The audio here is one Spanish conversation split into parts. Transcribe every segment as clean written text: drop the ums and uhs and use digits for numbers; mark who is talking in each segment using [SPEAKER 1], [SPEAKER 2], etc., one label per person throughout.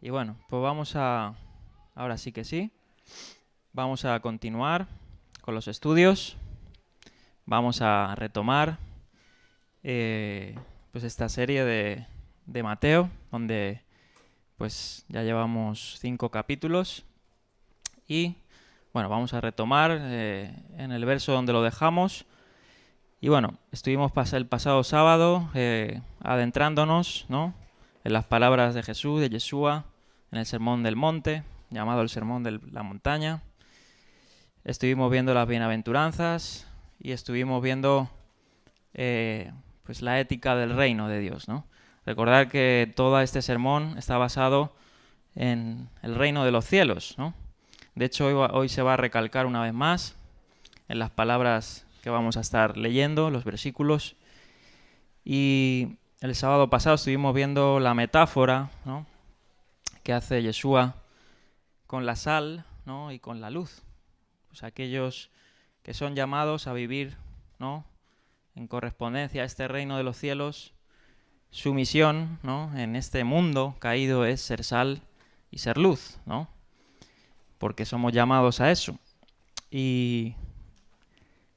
[SPEAKER 1] Y bueno, pues ahora sí que sí, vamos a continuar con los estudios, vamos a retomar pues esta serie de Mateo, donde pues ya llevamos 5 capítulos y bueno, vamos a retomar en el verso donde lo dejamos. Y bueno, estuvimos el pasado sábado adentrándonos, ¿no?, en las palabras de Jesús, de Yeshua, en el Sermón del Monte, llamado el Sermón de la Montaña. Estuvimos viendo las bienaventuranzas y estuvimos viendo pues la ética del reino de Dios, ¿no? Recordar que todo este sermón está basado en el reino de los cielos, ¿no? De hecho, hoy se va a recalcar una vez más en las palabras que vamos a estar leyendo, los versículos. Y el sábado pasado estuvimos viendo la metáfora, ¿no?, que hace Yeshua con la sal, ¿no?, y con la luz. Pues aquellos que son llamados a vivir, ¿no?, en correspondencia a este reino de los cielos, su misión, ¿no?, en este mundo caído es ser sal y ser luz, ¿no?, porque somos llamados a eso. Y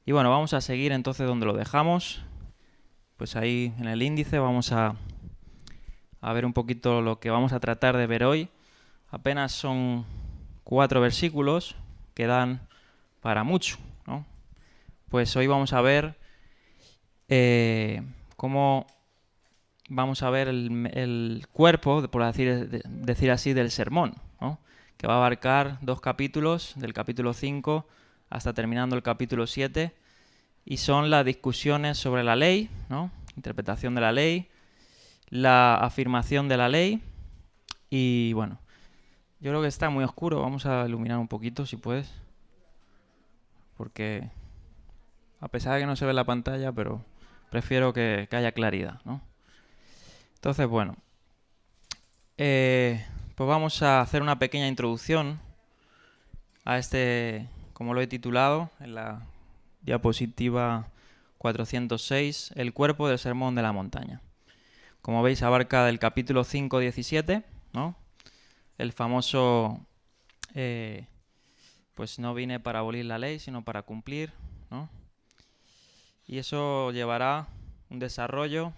[SPEAKER 1] bueno, vamos a seguir entonces donde lo dejamos. Pues ahí en el índice vamos a ver un poquito lo que vamos a tratar de ver hoy. Apenas son 4 versículos que dan para mucho, ¿no? Pues hoy vamos a ver cómo vamos a ver el cuerpo, por decir así, del sermón, ¿no?, que va a abarcar 2 capítulos, del capítulo 5 hasta terminando el capítulo 7, y son las discusiones sobre la ley, ¿no?, interpretación de la ley, la afirmación de la ley. Y bueno, yo creo que está muy oscuro, vamos a iluminar un poquito si puedes, porque a pesar de que no se ve la pantalla, pero prefiero que haya claridad, ¿no? Entonces, bueno, pues vamos a hacer una pequeña introducción a este, como lo he titulado en la diapositiva 406, el cuerpo del sermón de la montaña. Como veis, abarca del capítulo 5, 17, ¿no?, el famoso pues no vine para abolir la ley, sino para cumplir, ¿no? Y eso llevará un desarrollo,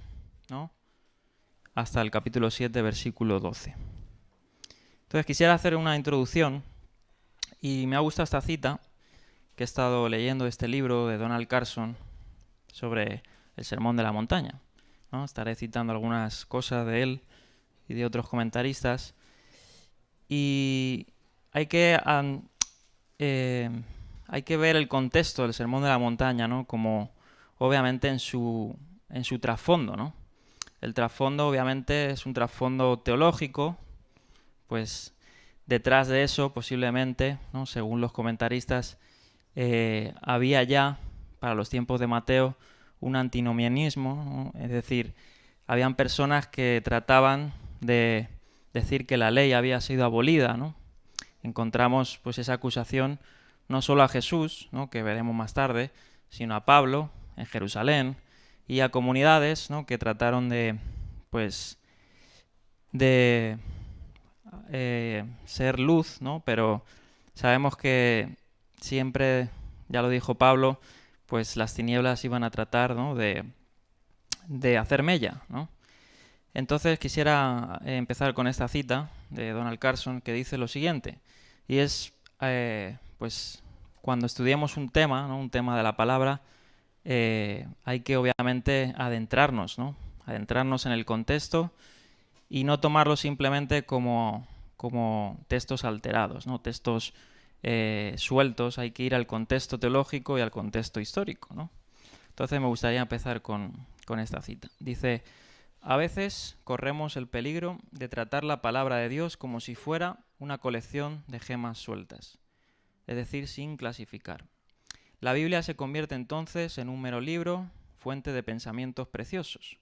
[SPEAKER 1] ¿no?, hasta el capítulo 7, versículo 12. Entonces quisiera hacer una introducción y me ha gustado esta cita que he estado leyendo de este libro de Donald Carson sobre el Sermón de la Montaña, ¿no? Estaré citando algunas cosas de él y de otros comentaristas. Y hay que ver el contexto del Sermón de la Montaña, ¿no?, como obviamente en su trasfondo, ¿no? El trasfondo obviamente es un trasfondo teológico, pues detrás de eso posiblemente, ¿no?, según los comentaristas, había ya para los tiempos de Mateo un antinomianismo, ¿no? Es decir, habían personas que trataban de decir que la ley había sido abolida, ¿no? Encontramos pues esa acusación no solo a Jesús, ¿no?, que veremos más tarde, sino a Pablo en Jerusalén y a comunidades, ¿no?, que trataron de ser luz, ¿no? Pero sabemos que siempre, ya lo dijo Pablo, pues las tinieblas iban a tratar, ¿no?, de hacer mella, ¿no? Entonces quisiera empezar con esta cita de Donald Carson que dice lo siguiente, y es, pues, cuando estudiemos un tema, ¿no?, un tema de la palabra, hay que obviamente adentrarnos, ¿no?, adentrarnos en el contexto y no tomarlo simplemente como textos alterados, ¿no?, textos sueltos. Hay que ir al contexto teológico y al contexto histórico, ¿no? Entonces me gustaría empezar con esta cita. Dice: a veces corremos el peligro de tratar la palabra de Dios como si fuera una colección de gemas sueltas, es decir, sin clasificar. La Biblia se convierte entonces en un mero libro, fuente de pensamientos preciosos.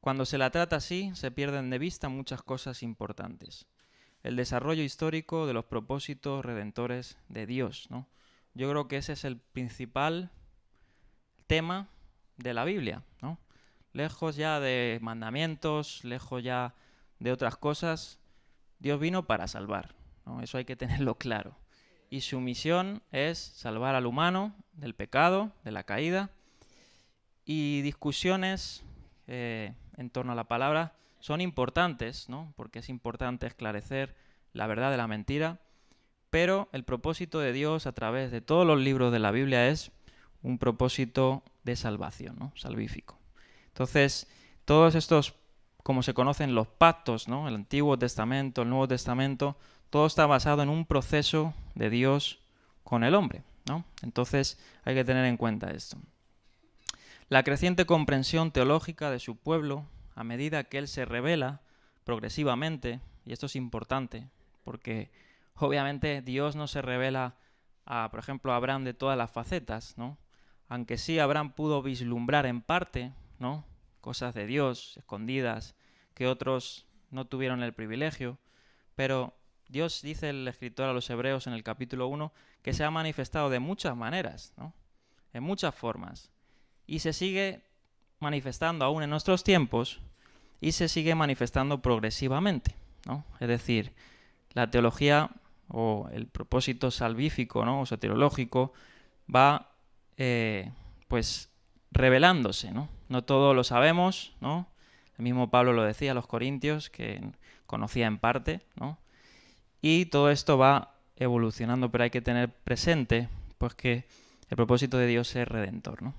[SPEAKER 1] Cuando se la trata así, se pierden de vista muchas cosas importantes. El desarrollo histórico de los propósitos redentores de Dios, ¿no? Yo creo que ese es el principal tema de la Biblia, ¿no? Lejos ya de mandamientos, lejos ya de otras cosas, Dios vino para salvar, ¿no? Eso hay que tenerlo claro. Y su misión es salvar al humano del pecado, de la caída. Y discusiones en torno a la palabra son importantes, ¿no? Porque es importante esclarecer la verdad de la mentira. Pero el propósito de Dios a través de todos los libros de la Biblia es un propósito de salvación, ¿no? Salvífico. Entonces, todos estos, como se conocen los pactos, ¿no? El Antiguo Testamento, el Nuevo Testamento, todo está basado en un proceso de Dios con el hombre, ¿no? Entonces, hay que tener en cuenta esto. La creciente comprensión teológica de su pueblo, a medida que él se revela progresivamente, y esto es importante, porque obviamente Dios no se revela por ejemplo, a Abraham de todas las facetas, ¿no? Aunque sí Abraham pudo vislumbrar en parte, ¿no? Cosas de Dios escondidas que otros no tuvieron el privilegio, pero Dios, dice el escritor a los Hebreos en el capítulo 1, que se ha manifestado de muchas maneras, ¿no? En muchas formas, y se sigue manifestando aún en nuestros tiempos y se sigue manifestando progresivamente, ¿no? Es decir, la teología o el propósito salvífico, ¿no? O soteriológico va pues revelándose, ¿no? No todo lo sabemos, ¿no? El mismo Pablo lo decía a los Corintios, que conocía en parte, ¿no? Y todo esto va evolucionando, pero hay que tener presente pues que el propósito de Dios es redentor, ¿no?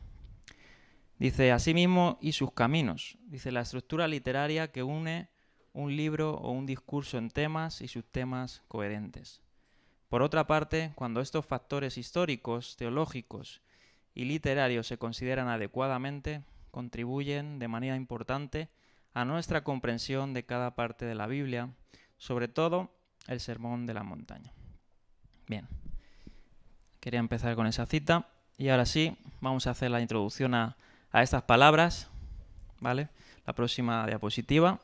[SPEAKER 1] Dice, asimismo, y sus caminos. Dice, la estructura literaria que une un libro o un discurso en temas y subtemas coherentes. Por otra parte, cuando estos factores históricos, teológicos y literarios se consideran adecuadamente, contribuyen de manera importante a nuestra comprensión de cada parte de la Biblia, sobre todo el Sermón de la Montaña. Bien, quería empezar con esa cita y ahora sí, vamos a hacer la introducción a estas palabras, ¿vale? La próxima diapositiva.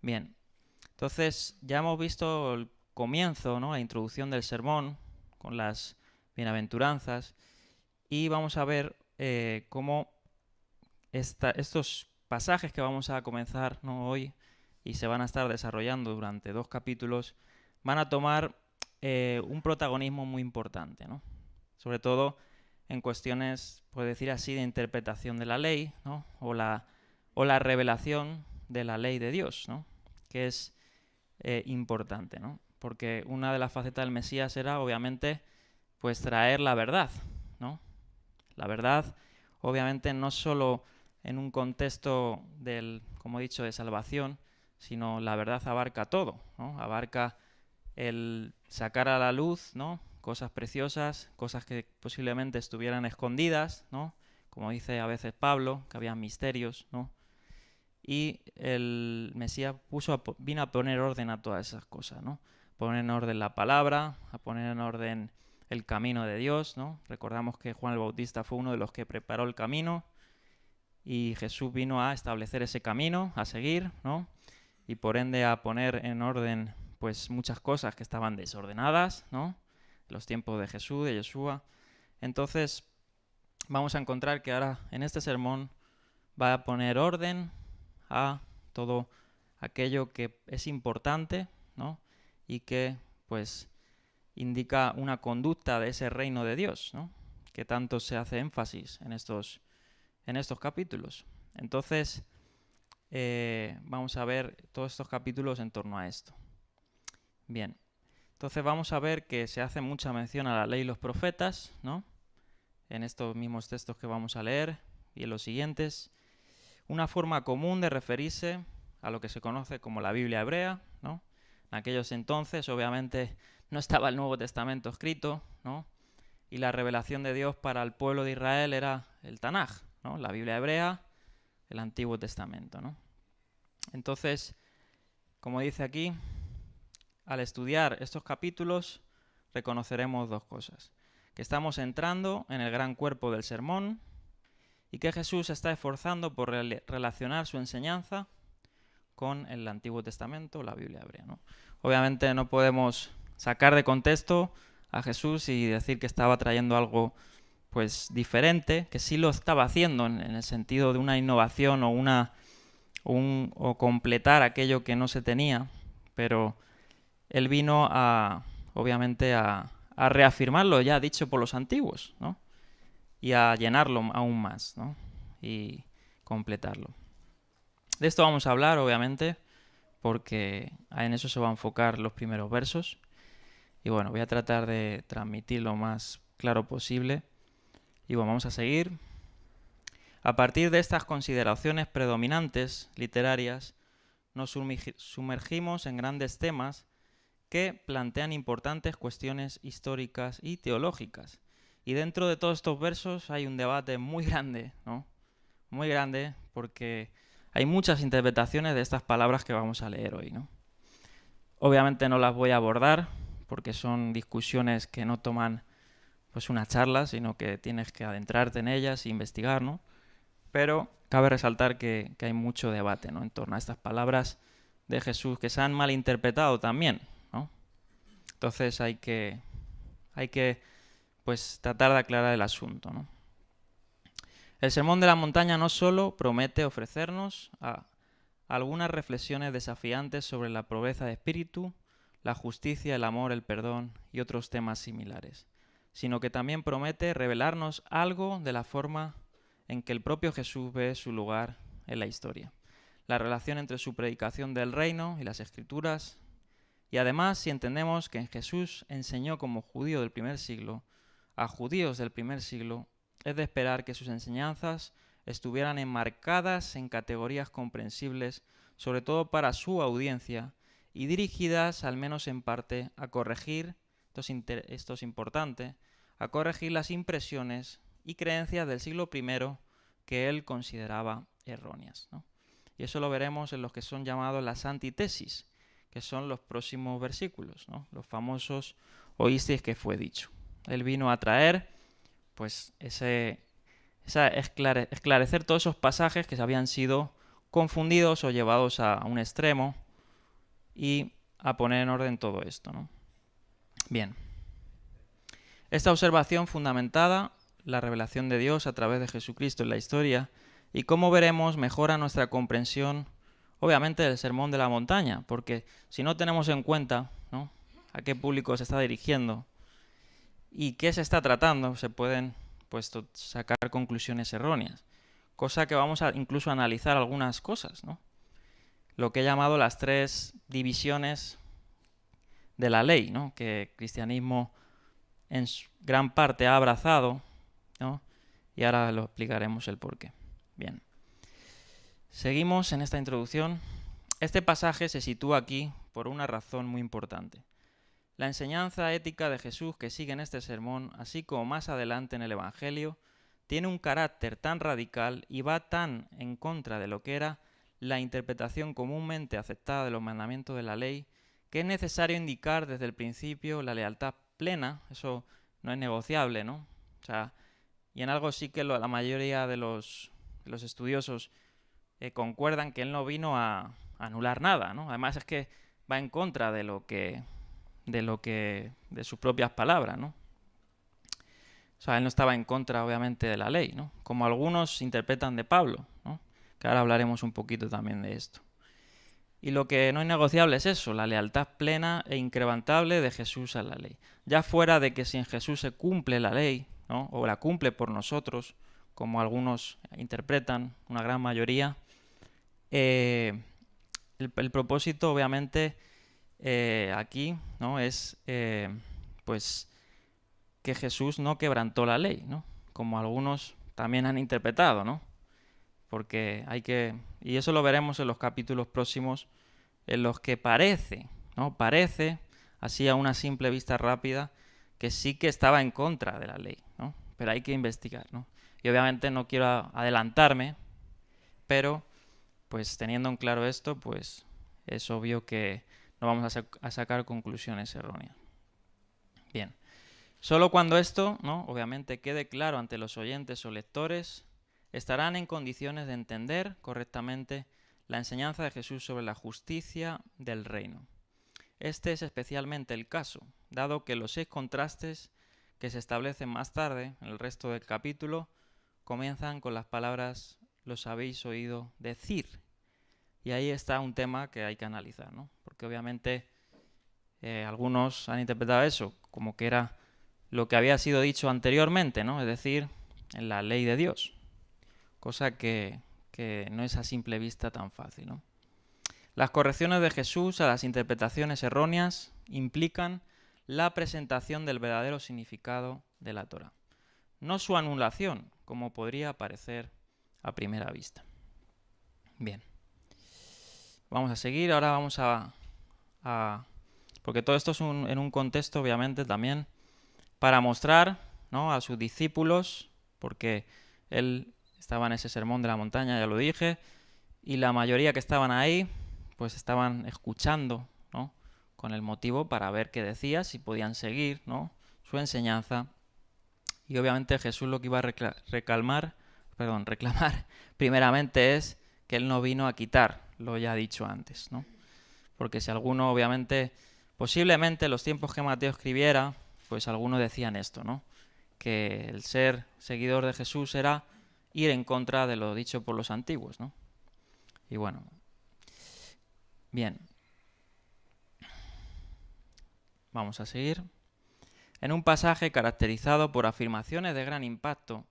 [SPEAKER 1] Bien, entonces ya hemos visto el comienzo, ¿no? La introducción del sermón con las bienaventuranzas y vamos a ver cómo estos pasajes que vamos a comenzar, ¿no? Hoy y se van a estar desarrollando durante 2 capítulos van a tomar un protagonismo muy importante, ¿no? Sobre todo en cuestiones, por decir así, de interpretación de la ley, ¿no? o la revelación de la ley de Dios, ¿no? Que es importante, ¿no? Porque una de las facetas del Mesías era, obviamente, pues traer la verdad, ¿no? La verdad, obviamente, no solo en un contexto del, como he dicho, de salvación, sino la verdad abarca todo, ¿no? Abarca el sacar a la luz, ¿no? Cosas preciosas, cosas que posiblemente estuvieran escondidas, ¿no? Como dice a veces Pablo, que había misterios, ¿no? Y el Mesías vino a poner orden a todas esas cosas, ¿no? Poner en orden la palabra, a poner en orden el camino de Dios, ¿no? Recordamos que Juan el Bautista fue uno de los que preparó el camino y Jesús vino a establecer ese camino, a seguir, ¿no? Y por ende a poner en orden pues muchas cosas que estaban desordenadas, ¿no? En los tiempos de Jesús, de Yeshua. Entonces vamos a encontrar que ahora en este sermón va a poner orden a todo aquello que es importante, ¿no? Y que pues indica una conducta de ese reino de Dios, ¿no? Que tanto se hace énfasis en estos capítulos. Entonces vamos a ver todos estos capítulos en torno a esto. Bien, entonces vamos a ver que se hace mucha mención a la ley y los profetas, ¿no? En estos mismos textos que vamos a leer y en los siguientes. Una forma común de referirse a lo que se conoce como la Biblia hebrea, ¿no? En aquellos entonces, obviamente, no estaba el Nuevo Testamento escrito, ¿no? Y la revelación de Dios para el pueblo de Israel era el Tanaj, ¿no? La Biblia hebrea, el Antiguo Testamento, ¿no? Entonces, como dice aquí, al estudiar estos capítulos reconoceremos 2 cosas. Que estamos entrando en el gran cuerpo del sermón y que Jesús se está esforzando por relacionar su enseñanza con el Antiguo Testamento, la Biblia hebrea, ¿no? Obviamente no podemos sacar de contexto a Jesús y decir que estaba trayendo algo pues diferente, que sí lo estaba haciendo en el sentido de una innovación o una o completar aquello que no se tenía, pero él vino obviamente a reafirmarlo ya dicho por los antiguos, ¿no? Y a llenarlo aún más, ¿no? Y completarlo. De esto vamos a hablar, obviamente, porque en eso se va a enfocar los primeros versos. Y bueno, voy a tratar de transmitir lo más claro posible. Y bueno, vamos a seguir. A partir de estas consideraciones predominantes literarias, nos sumergimos en grandes temas que plantean importantes cuestiones históricas y teológicas. Y dentro de todos estos versos hay un debate muy grande, ¿no? Muy grande, porque hay muchas interpretaciones de estas palabras que vamos a leer hoy, ¿no? Obviamente no las voy a abordar, porque son discusiones que no toman pues una charla, sino que tienes que adentrarte en ellas e investigar, ¿no? Pero cabe resaltar que hay mucho debate, ¿no? En torno a estas palabras de Jesús que se han malinterpretado también, ¿no? Entonces hay que pues tratar de aclarar el asunto, ¿no? El Sermón de la Montaña no solo promete ofrecernos algunas reflexiones desafiantes sobre la pobreza de espíritu, la justicia, el amor, el perdón y otros temas similares, sino que también promete revelarnos algo de la forma en que el propio Jesús ve su lugar en la historia, la relación entre su predicación del reino y las Escrituras, y además si entendemos que Jesús enseñó como judío del primer siglo a judíos del primer siglo, es de esperar que sus enseñanzas estuvieran enmarcadas en categorías comprensibles, sobre todo para su audiencia, y dirigidas, al menos en parte, a corregir, esto es importante, a corregir las impresiones y creencias del siglo I que él consideraba erróneas, ¿no? Y eso lo veremos en los que son llamados las antítesis, que son los próximos versículos, ¿no? Los famosos oísteis que fue dicho. Él vino a traer pues esclarecer todos esos pasajes que se habían sido confundidos o llevados a un extremo y a poner en orden todo esto, ¿no? Bien. Esta observación fundamentada, la revelación de Dios a través de Jesucristo en la historia, y como veremos mejora nuestra comprensión, obviamente, del Sermón de la Montaña, porque si no tenemos en cuenta, ¿no?, a qué público se está dirigiendo y qué se está tratando, se pueden pues sacar conclusiones erróneas. Cosa que vamos a incluso analizar algunas cosas, ¿no? Lo que he llamado las tres divisiones de la ley, ¿no?, que el cristianismo en gran parte ha abrazado, ¿no? Y ahora lo explicaremos el porqué. Bien. Seguimos en esta introducción. Este pasaje se sitúa aquí por una razón muy importante. La enseñanza ética de Jesús que sigue en este sermón, así como más adelante en el Evangelio, tiene un carácter tan radical y va tan en contra de lo que era la interpretación comúnmente aceptada de los mandamientos de la ley, que es necesario indicar desde el principio la lealtad plena. Eso no es negociable, ¿no? O sea, y en algo sí que la mayoría de los estudiosos concuerdan que él no vino a anular nada, ¿no? Además es que va en contra de sus propias palabras, ¿no? O sea, él no estaba en contra, obviamente, de la ley, ¿no? Como algunos interpretan de Pablo, ¿no? Que ahora hablaremos un poquito también de esto. Y lo que no es negociable es eso, la lealtad plena e incrementable de Jesús a la ley. Ya fuera de que si en Jesús se cumple la ley, ¿no?, o la cumple por nosotros, como algunos interpretan, una gran mayoría, el propósito, obviamente, aquí, ¿no?, es pues que Jesús no quebrantó la ley, ¿no?, como algunos también han interpretado, ¿no? Porque y eso lo veremos en los capítulos próximos, en los que parece, así a una simple vista rápida, que sí que estaba en contra de la ley, ¿no? Pero hay que investigar, ¿no? Y obviamente no quiero adelantarme, pero pues teniendo en claro esto, pues es obvio que no vamos a sacar conclusiones erróneas. Bien. Solo cuando esto, ¿no?, obviamente quede claro ante los oyentes o lectores, estarán en condiciones de entender correctamente la enseñanza de Jesús sobre la justicia del reino. Este es especialmente el caso, dado que los 6 contrastes que se establecen más tarde, en el resto del capítulo, comienzan con las palabras «los habéis oído decir». Y ahí está un tema que hay que analizar, ¿no? Porque obviamente algunos han interpretado eso como que era lo que había sido dicho anteriormente, ¿no? Es decir, en la ley de Dios. Cosa que no es a simple vista tan fácil, ¿no? Las correcciones de Jesús a las interpretaciones erróneas implican la presentación del verdadero significado de la Torá, no su anulación, como podría parecer a primera vista. Bien, vamos a seguir. Ahora vamos a porque todo esto es en un contexto, obviamente, también para mostrar, ¿no?, a sus discípulos, porque él estaba en ese sermón de la montaña, ya lo dije, y la mayoría que estaban ahí, pues estaban escuchando, ¿no?, con el motivo para ver qué decía, si podían seguir, ¿no?, su enseñanza. Y obviamente Jesús lo que iba a reclamar primeramente es que él no vino a quitar lo ya dicho antes, ¿no? Porque si alguno, obviamente, posiblemente en los tiempos que Mateo escribiera, pues algunos decían esto, ¿no? Que el ser seguidor de Jesús era ir en contra de lo dicho por los antiguos, ¿no? Y bueno, bien. Vamos a seguir. En un pasaje caracterizado por afirmaciones de gran impacto,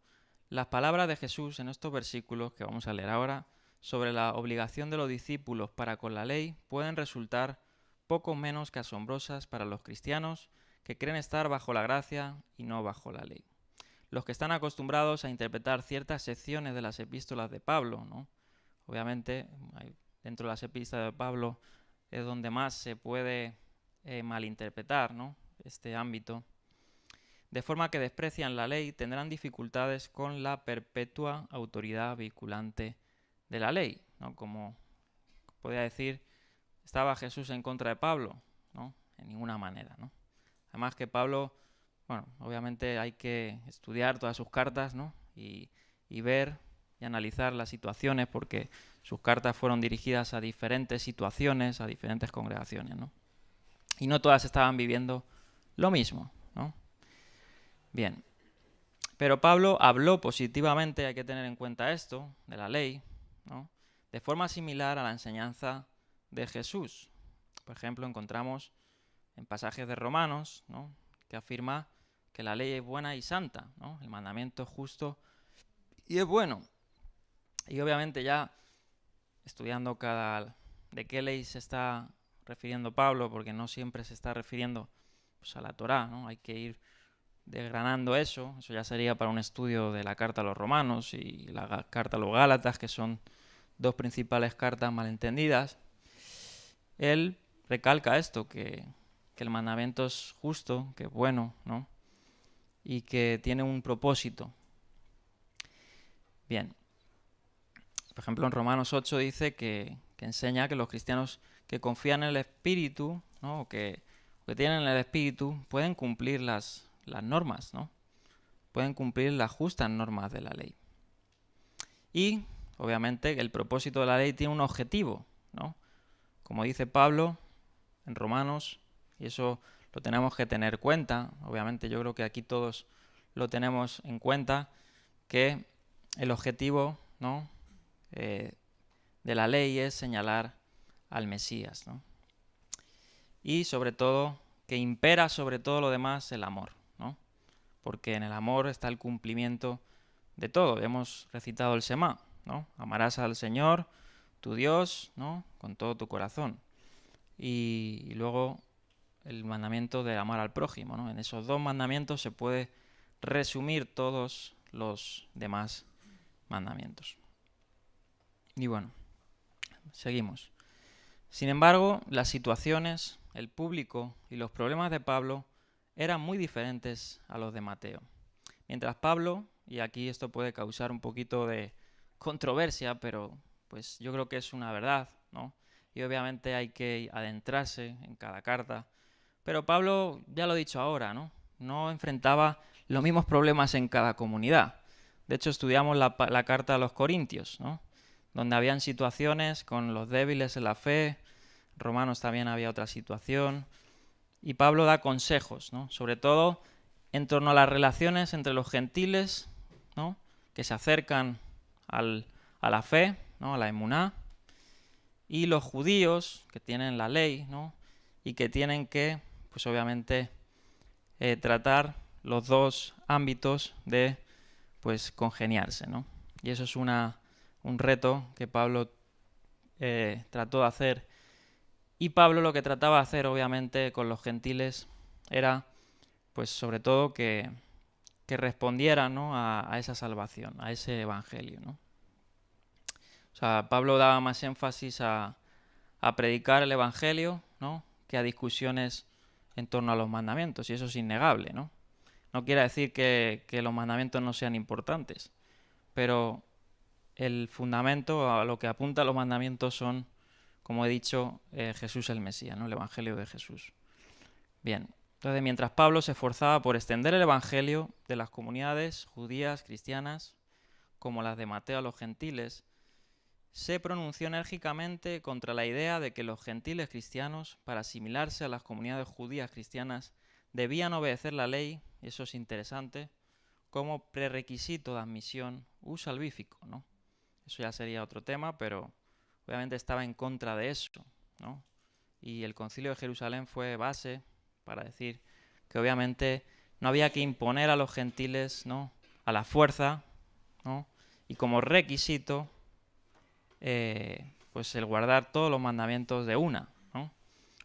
[SPEAKER 1] las palabras de Jesús en estos versículos que vamos a leer ahora sobre la obligación de los discípulos para con la ley pueden resultar poco menos que asombrosas para los cristianos que creen estar bajo la gracia y no bajo la ley. Los que están acostumbrados a interpretar ciertas secciones de las epístolas de Pablo, ¿no? Obviamente, dentro de las epístolas de Pablo es donde más se puede malinterpretar, ¿no?, este ámbito. De forma que desprecian la ley, tendrán dificultades con la perpetua autoridad vinculante de la ley, ¿no? Como podría decir, ¿estaba Jesús en contra de Pablo? ¿No? En ninguna manera, ¿no? Además que Pablo, bueno, obviamente hay que estudiar todas sus cartas, ¿no?, y ver y analizar las situaciones, porque sus cartas fueron dirigidas a diferentes situaciones, a diferentes congregaciones, ¿no? Y no todas estaban viviendo lo mismo, ¿no? Bien, pero Pablo habló positivamente, hay que tener en cuenta esto, de la ley, ¿no?, de forma similar a la enseñanza de Jesús. Por ejemplo, encontramos en pasajes de Romanos, ¿no?, que afirma que la ley es buena y santa, ¿no?, el mandamiento es justo y es bueno. Y obviamente ya estudiando de qué ley se está refiriendo Pablo, porque no siempre se está refiriendo, pues, a la Torá, ¿no? Hay que ir desgranando eso ya sería para un estudio de la carta a los Romanos y la carta a los Gálatas, que son dos principales cartas malentendidas. Él recalca esto, que el mandamiento es justo, que es bueno, ¿no?, y que tiene un propósito. Bien, por ejemplo, en Romanos 8 dice que enseña que los cristianos que confían en el Espíritu, ¿no?, o que tienen el Espíritu, pueden cumplir las normas, ¿no? Pueden cumplir las justas normas de la ley. Y, obviamente, el propósito de la ley tiene un objetivo, ¿no? Como dice Pablo en Romanos, y eso lo tenemos que tener en cuenta, obviamente yo creo que aquí todos lo tenemos en cuenta, que el objetivo, ¿no?, de la ley es señalar al Mesías, ¿no? Y sobre todo, que impera sobre todo lo demás el amor, ¿no? Porque en el amor está el cumplimiento de todo. Hemos recitado el Semá, ¿no? Amarás al Señor, tu Dios, ¿no?, con todo tu corazón. Y luego el mandamiento de amar al prójimo, ¿no? En esos dos mandamientos se puede resumir todos los demás mandamientos. Y bueno, seguimos. Sin embargo, las situaciones, el público y los problemas de Pablo eran muy diferentes a los de Mateo. Mientras Pablo, y aquí esto puede causar un poquito de controversia, pero pues yo creo que es una verdad, ¿no? Y obviamente hay que adentrarse en cada carta. Pero Pablo, ya lo he dicho ahora, ¿no?, no enfrentaba los mismos problemas en cada comunidad. De hecho, estudiamos la carta a los Corintios, ¿no?, donde habían situaciones con los débiles en la fe. Romanos también había otra situación. Y Pablo da consejos, ¿no?, sobre todo en torno a las relaciones entre los gentiles, ¿no?, que se acercan a la fe, ¿no?, a la emuná, y los judíos, que tienen la ley, ¿no? Y que tienen que, pues obviamente, tratar los dos ámbitos de, pues, congeniarse, ¿no? Y eso es un reto que Pablo trató de hacer. Y Pablo lo que trataba de hacer, obviamente, con los gentiles era, pues, sobre todo que respondieran, ¿no? a esa salvación, a ese evangelio, ¿no? O sea, Pablo daba más énfasis a predicar el evangelio, ¿no? Que a discusiones en torno a los mandamientos, y eso es innegable, ¿no? No quiere decir que los mandamientos no sean importantes, pero el fundamento a lo que apunta los mandamientos son, como he dicho, Jesús el Mesías, ¿no? El evangelio de Jesús. Bien, entonces mientras Pablo se esforzaba por extender el evangelio de las comunidades judías, cristianas, como las de Mateo a los gentiles, se pronunció enérgicamente contra la idea de que los gentiles cristianos, para asimilarse a las comunidades judías cristianas, debían obedecer la ley, y eso es interesante, como prerequisito de admisión salvífico, ¿no? Eso ya sería otro tema, pero obviamente estaba en contra de eso, ¿no? Y el Concilio de Jerusalén fue base para decir que obviamente no había que imponer a los gentiles, ¿no? A la fuerza, ¿no? Y como requisito, pues el guardar todos los mandamientos de una, ¿no?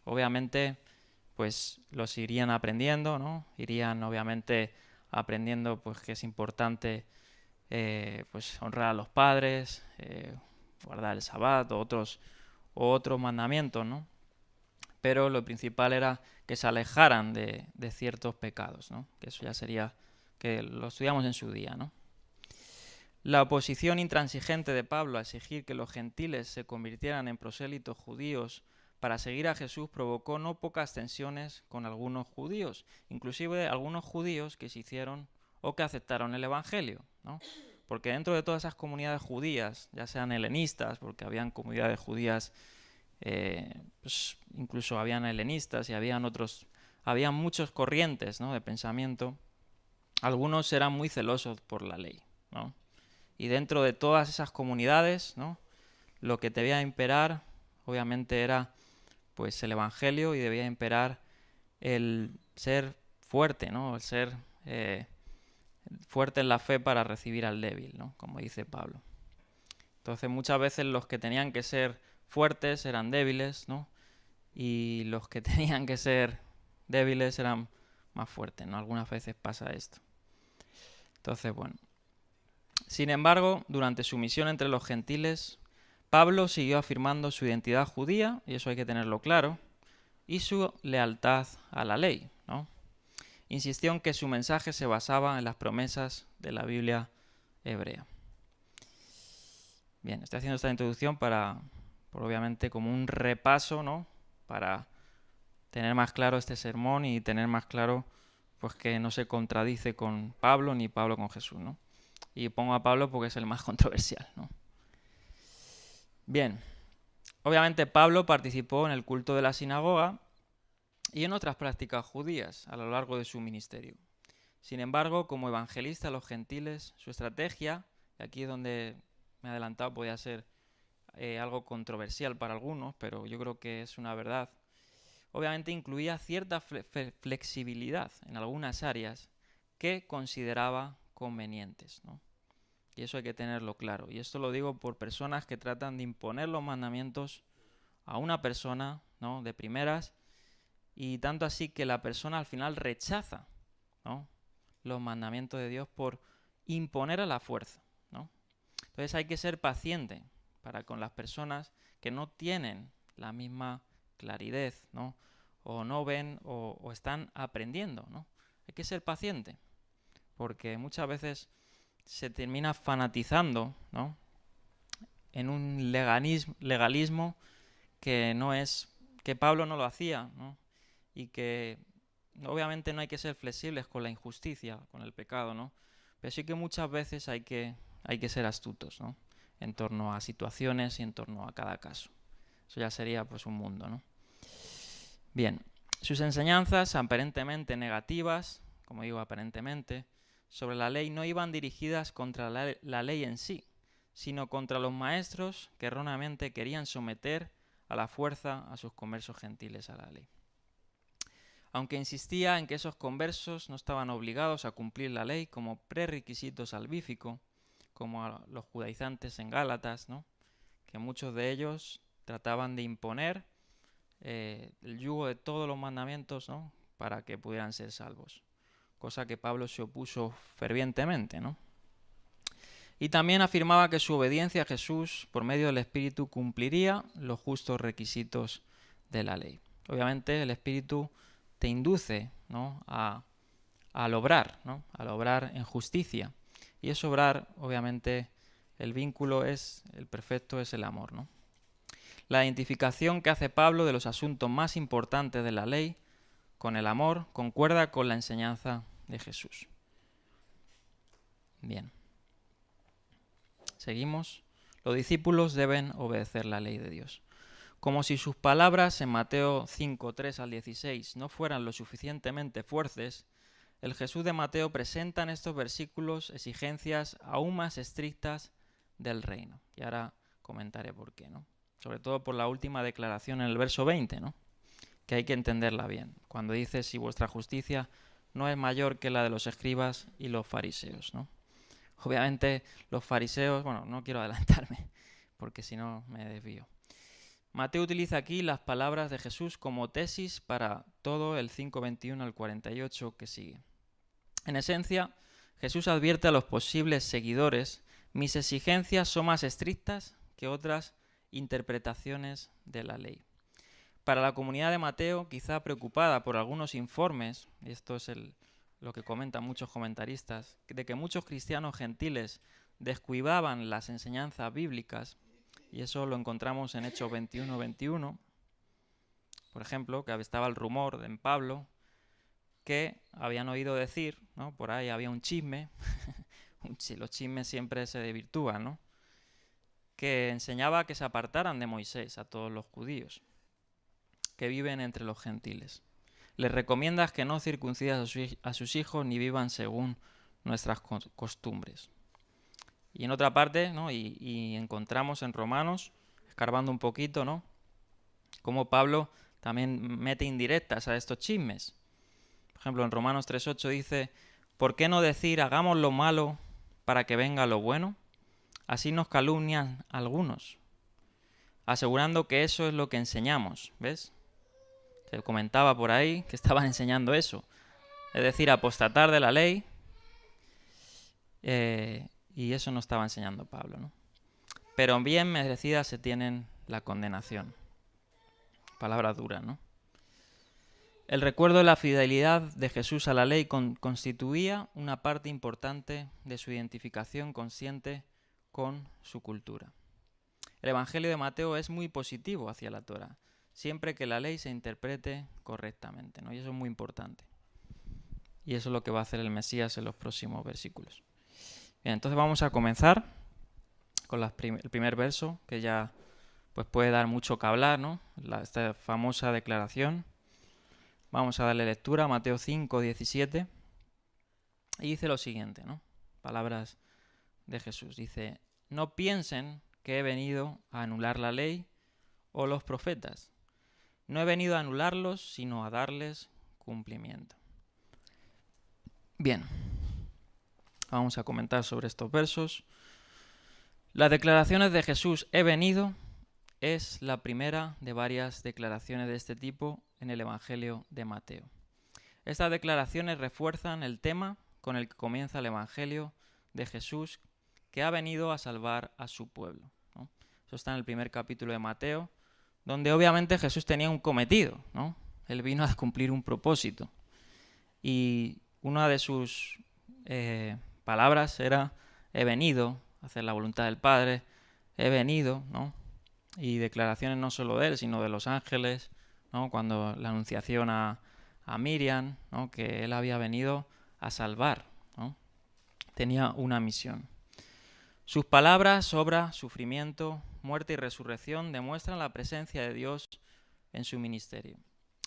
[SPEAKER 1] Obviamente, pues los irían aprendiendo, ¿no? Irían obviamente aprendiendo, pues, que es importante, pues honrar a los padres, guardar el sabbat o otros mandamientos, ¿no? Pero lo principal era que se alejaran de ciertos pecados, ¿no? Que eso ya sería, que lo estudiamos en su día, ¿no? La oposición intransigente de Pablo a exigir que los gentiles se convirtieran en prosélitos judíos para seguir a Jesús provocó no pocas tensiones con algunos judíos, inclusive algunos judíos que se hicieron o que aceptaron el Evangelio, ¿no? Porque dentro de todas esas comunidades judías, ya sean helenistas, porque habían comunidades judías, pues incluso habían helenistas y habían muchos corrientes, ¿no? de pensamiento, algunos eran muy celosos por la ley, ¿no? Y dentro de todas esas comunidades, ¿no? Lo que debía imperar, obviamente, era pues el evangelio, y debía imperar el ser fuerte, ¿no? El ser fuerte en la fe para recibir al débil, ¿no? Como dice Pablo. Entonces muchas veces los que tenían que ser fuertes eran débiles, ¿no? Y los que tenían que ser débiles eran más fuertes, ¿no? Algunas veces pasa esto. Entonces, bueno. Sin embargo, durante su misión entre los gentiles, Pablo siguió afirmando su identidad judía, y eso hay que tenerlo claro, y su lealtad a la ley, ¿no? Insistió en que su mensaje se basaba en las promesas de la Biblia hebrea. Bien, estoy haciendo esta introducción por obviamente como un repaso, ¿no? Para tener más claro este sermón y tener más claro, pues, que no se contradice con Pablo ni Pablo con Jesús, ¿no? Y pongo a Pablo porque es el más controversial, ¿no? Bien, obviamente Pablo participó en el culto de la sinagoga y en otras prácticas judías a lo largo de su ministerio. Sin embargo, como evangelista a los gentiles, su estrategia, y aquí es donde me he adelantado, podía ser algo controversial para algunos, pero yo creo que es una verdad, obviamente incluía cierta flexibilidad en algunas áreas que consideraba convenientes, ¿no? Y eso hay que tenerlo claro. Y esto lo digo por personas que tratan de imponer los mandamientos a una persona, ¿no? de primeras, y tanto así que la persona al final rechaza, ¿no? los mandamientos de Dios por imponer a la fuerza, ¿no? Entonces hay que ser paciente para con las personas que no tienen la misma claridad, ¿no? o no ven o están aprendiendo, ¿no? Hay que ser paciente, porque muchas veces se termina fanatizando, ¿no? en un legalismo que no es, que Pablo no lo hacía, ¿no? Y que obviamente no hay que ser flexibles con la injusticia, con el pecado, ¿no? Pero sí que muchas veces hay que ser astutos, ¿no? En torno a situaciones y en torno a cada caso. Eso ya sería pues un mundo, ¿no? Bien, sus enseñanzas aparentemente negativas, como digo aparentemente, sobre la ley no iban dirigidas contra la ley en sí, sino contra los maestros que erróneamente querían someter a la fuerza a sus conversos gentiles a la ley. Aunque insistía en que esos conversos no estaban obligados a cumplir la ley como prerequisito salvífico, como a los judaizantes en Gálatas, ¿no? Que muchos de ellos trataban de imponer el yugo de todos los mandamientos, ¿no? Para que pudieran ser salvos, cosa que Pablo se opuso fervientemente, ¿no? Y también afirmaba que su obediencia a Jesús por medio del Espíritu cumpliría los justos requisitos de la ley. Obviamente el Espíritu te induce, ¿no? al obrar, ¿no? Al obrar en justicia. Y es obrar, obviamente, el vínculo es, el perfecto es el amor, ¿no? La identificación que hace Pablo de los asuntos más importantes de la ley con el amor concuerda con la enseñanza de Jesús. Bien. Seguimos. Los discípulos deben obedecer la ley de Dios. Como si sus palabras en Mateo 5, 3 al 16 no fueran lo suficientemente fuertes, el Jesús de Mateo presenta en estos versículos exigencias aún más estrictas del reino. Y ahora comentaré por qué, ¿no? Sobre todo por la última declaración en el verso 20, ¿no? Que hay que entenderla bien. Cuando dice, si vuestra justicia no es mayor que la de los escribas y los fariseos, ¿no? Obviamente los fariseos, bueno, no quiero adelantarme, porque si no me desvío. Mateo utiliza aquí las palabras de Jesús como tesis para todo el 5:21 al 48 que sigue. En esencia, Jesús advierte a los posibles seguidores: mis exigencias son más estrictas que otras interpretaciones de la ley. Para la comunidad de Mateo, quizá preocupada por algunos informes, y esto es lo que comentan muchos comentaristas, de que muchos cristianos gentiles descuidaban las enseñanzas bíblicas, y eso lo encontramos en Hechos 21:21, por ejemplo, que estaba el rumor en Pablo que habían oído decir, ¿no? Por ahí había un chisme, los chismes siempre se desvirtúan, ¿no? Que enseñaba que se apartaran de Moisés a todos los judíos que viven entre los gentiles. Les recomiendas que no circuncidas a sus hijos ni vivan según nuestras costumbres. Y en otra parte, ¿no? y encontramos en Romanos, escarbando un poquito, ¿no? Cómo Pablo también mete indirectas a estos chismes. Por ejemplo, en Romanos 3:8 dice, ¿por qué no decir hagamos lo malo para que venga lo bueno? Así nos calumnian algunos, asegurando que eso es lo que enseñamos, ¿ves? Se comentaba por ahí que estaban enseñando eso, es decir, apostatar de la ley, y eso no estaba enseñando Pablo, ¿no? Pero bien merecida se tienen la condenación. Palabras duras, ¿no? El recuerdo de la fidelidad de Jesús a la ley constituía una parte importante de su identificación consciente con su cultura. El Evangelio de Mateo es muy positivo hacia la Torá, siempre que la ley se interprete correctamente, ¿no? Y eso es muy importante. Y eso es lo que va a hacer el Mesías en los próximos versículos. Bien, entonces vamos a comenzar con el primer verso, que ya pues puede dar mucho que hablar, ¿no? Esta famosa declaración. Vamos a darle lectura a Mateo 5:17. Y dice lo siguiente, ¿no? Palabras de Jesús. Dice, no piensen que he venido a anular la ley o los profetas. No he venido a anularlos, sino a darles cumplimiento. Bien, vamos a comentar sobre estos versos. Las declaraciones de Jesús, he venido, es la primera de varias declaraciones de este tipo en el Evangelio de Mateo. Estas declaraciones refuerzan el tema con el que comienza el Evangelio de Jesús, que ha venido a salvar a su pueblo, ¿no? Eso está en el primer capítulo de Mateo, donde obviamente Jesús tenía un cometido, ¿no? Él vino a cumplir un propósito. Y una de sus palabras era, he venido a hacer la voluntad del Padre, he venido, ¿no? Y declaraciones no solo de él, sino de los ángeles, ¿no? Cuando la anunciación a Miriam, ¿no? Que él había venido a salvar, ¿no? Tenía una misión. Sus palabras, obra, sufrimiento, muerte y resurrección demuestran la presencia de Dios en su ministerio.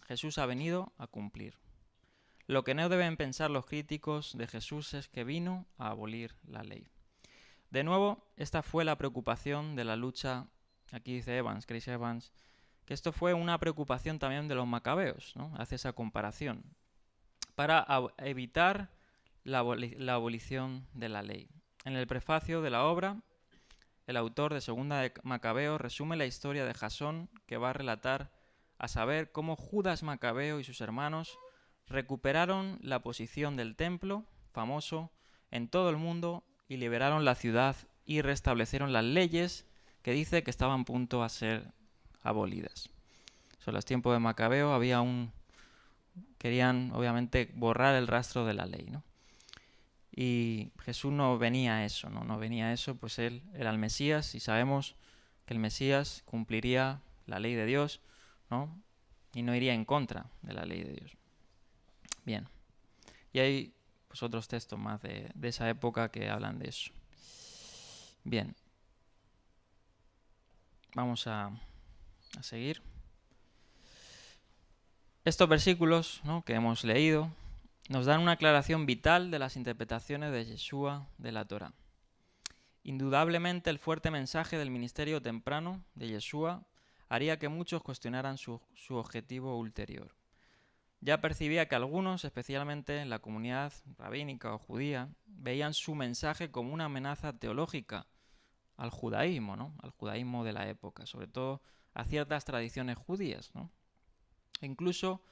[SPEAKER 1] Jesús ha venido a cumplir. Lo que no deben pensar los críticos de Jesús es que vino a abolir la ley. De nuevo, esta fue la preocupación de la lucha, aquí dice Chris Evans, que esto fue una preocupación también de los macabeos, ¿no? Hace esa comparación, para evitar la abolición de la ley. En el prefacio de la obra, el autor de Segunda de Macabeo resume la historia de Jasón, que va a relatar, a saber, cómo Judas Macabeo y sus hermanos recuperaron la posición del templo, famoso en todo el mundo, y liberaron la ciudad y restablecieron las leyes que dice que estaban a punto a ser abolidas. En los tiempos de Macabeo querían obviamente borrar el rastro de la ley, ¿no? Y Jesús no venía a eso, no venía a eso, pues él era el Mesías y sabemos que el Mesías cumpliría la ley de Dios, ¿no? Y no iría en contra de la ley de Dios. Bien, y hay pues otros textos más de esa época que hablan de eso. Bien, vamos a seguir. Estos versículos, ¿no?, que hemos leído nos dan una aclaración vital de las interpretaciones de Yeshua de la Torá. Indudablemente el fuerte mensaje del ministerio temprano de Yeshua haría que muchos cuestionaran su objetivo ulterior. Ya percibía que algunos, especialmente en la comunidad rabínica o judía, veían su mensaje como una amenaza teológica al judaísmo, ¿no?, al judaísmo de la época, sobre todo a ciertas tradiciones judías, ¿no?, e incluso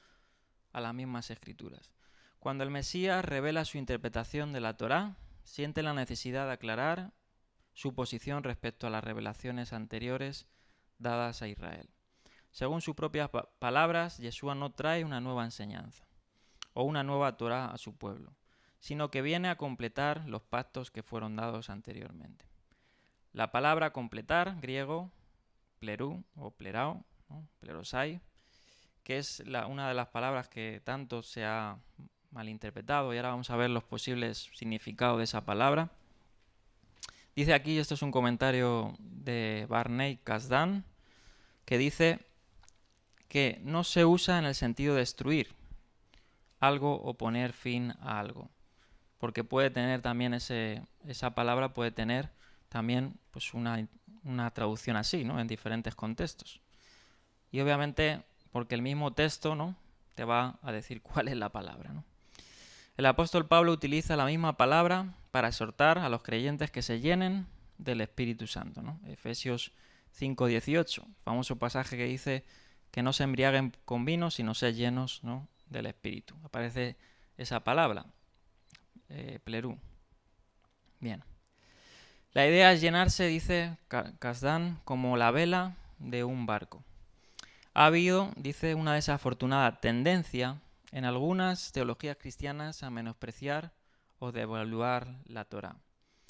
[SPEAKER 1] a las mismas escrituras. Cuando el Mesías revela su interpretación de la Torá, siente la necesidad de aclarar su posición respecto a las revelaciones anteriores dadas a Israel. Según sus propias palabras, Yeshua no trae una nueva enseñanza o una nueva Torá a su pueblo, sino que viene a completar los pactos que fueron dados anteriormente. La palabra completar, griego, plerú o plerao, ¿no?, plerosai, que es una de las palabras que tanto se ha malinterpretado, y ahora vamos a ver los posibles significados de esa palabra. Dice aquí, esto es un comentario de Barney Kasdan, que dice que no se usa en el sentido de destruir algo o poner fin a algo, porque puede tener también esa palabra puede tener también pues una traducción así, ¿no?, en diferentes contextos. Y obviamente porque el mismo texto, ¿no?, te va a decir cuál es la palabra, ¿no? El apóstol Pablo utiliza la misma palabra para exhortar a los creyentes que se llenen del Espíritu Santo, ¿no? Efesios 5:18, famoso pasaje que dice que no se embriaguen con vino, sino ser llenos, ¿no?, del Espíritu. Aparece esa palabra, plerú. Bien. La idea es llenarse, dice Kasdan, como la vela de un barco. Ha habido, dice, una desafortunada tendencia en algunas teologías cristianas a menospreciar o devaluar la Torá.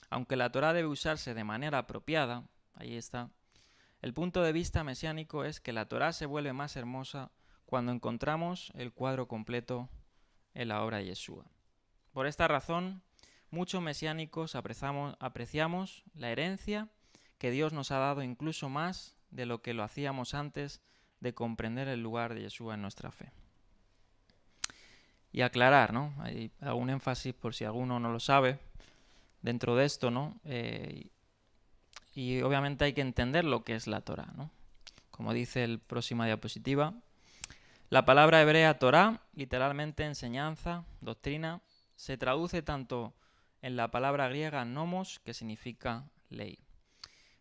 [SPEAKER 1] Aunque la Torá debe usarse de manera apropiada, ahí está, el punto de vista mesiánico es que la Torá se vuelve más hermosa cuando encontramos el cuadro completo en la obra de Yeshua. Por esta razón, muchos mesiánicos apreciamos la herencia que Dios nos ha dado incluso más de lo que lo hacíamos antes de comprender el lugar de Yeshua en nuestra fe. Y aclarar, ¿no?, hay algún énfasis por si alguno no lo sabe dentro de esto, ¿no? Y obviamente hay que entender lo que es la Torá, ¿no? Como dice la próxima diapositiva, la palabra hebrea Torá, literalmente enseñanza, doctrina, se traduce tanto en la palabra griega nomos, que significa ley.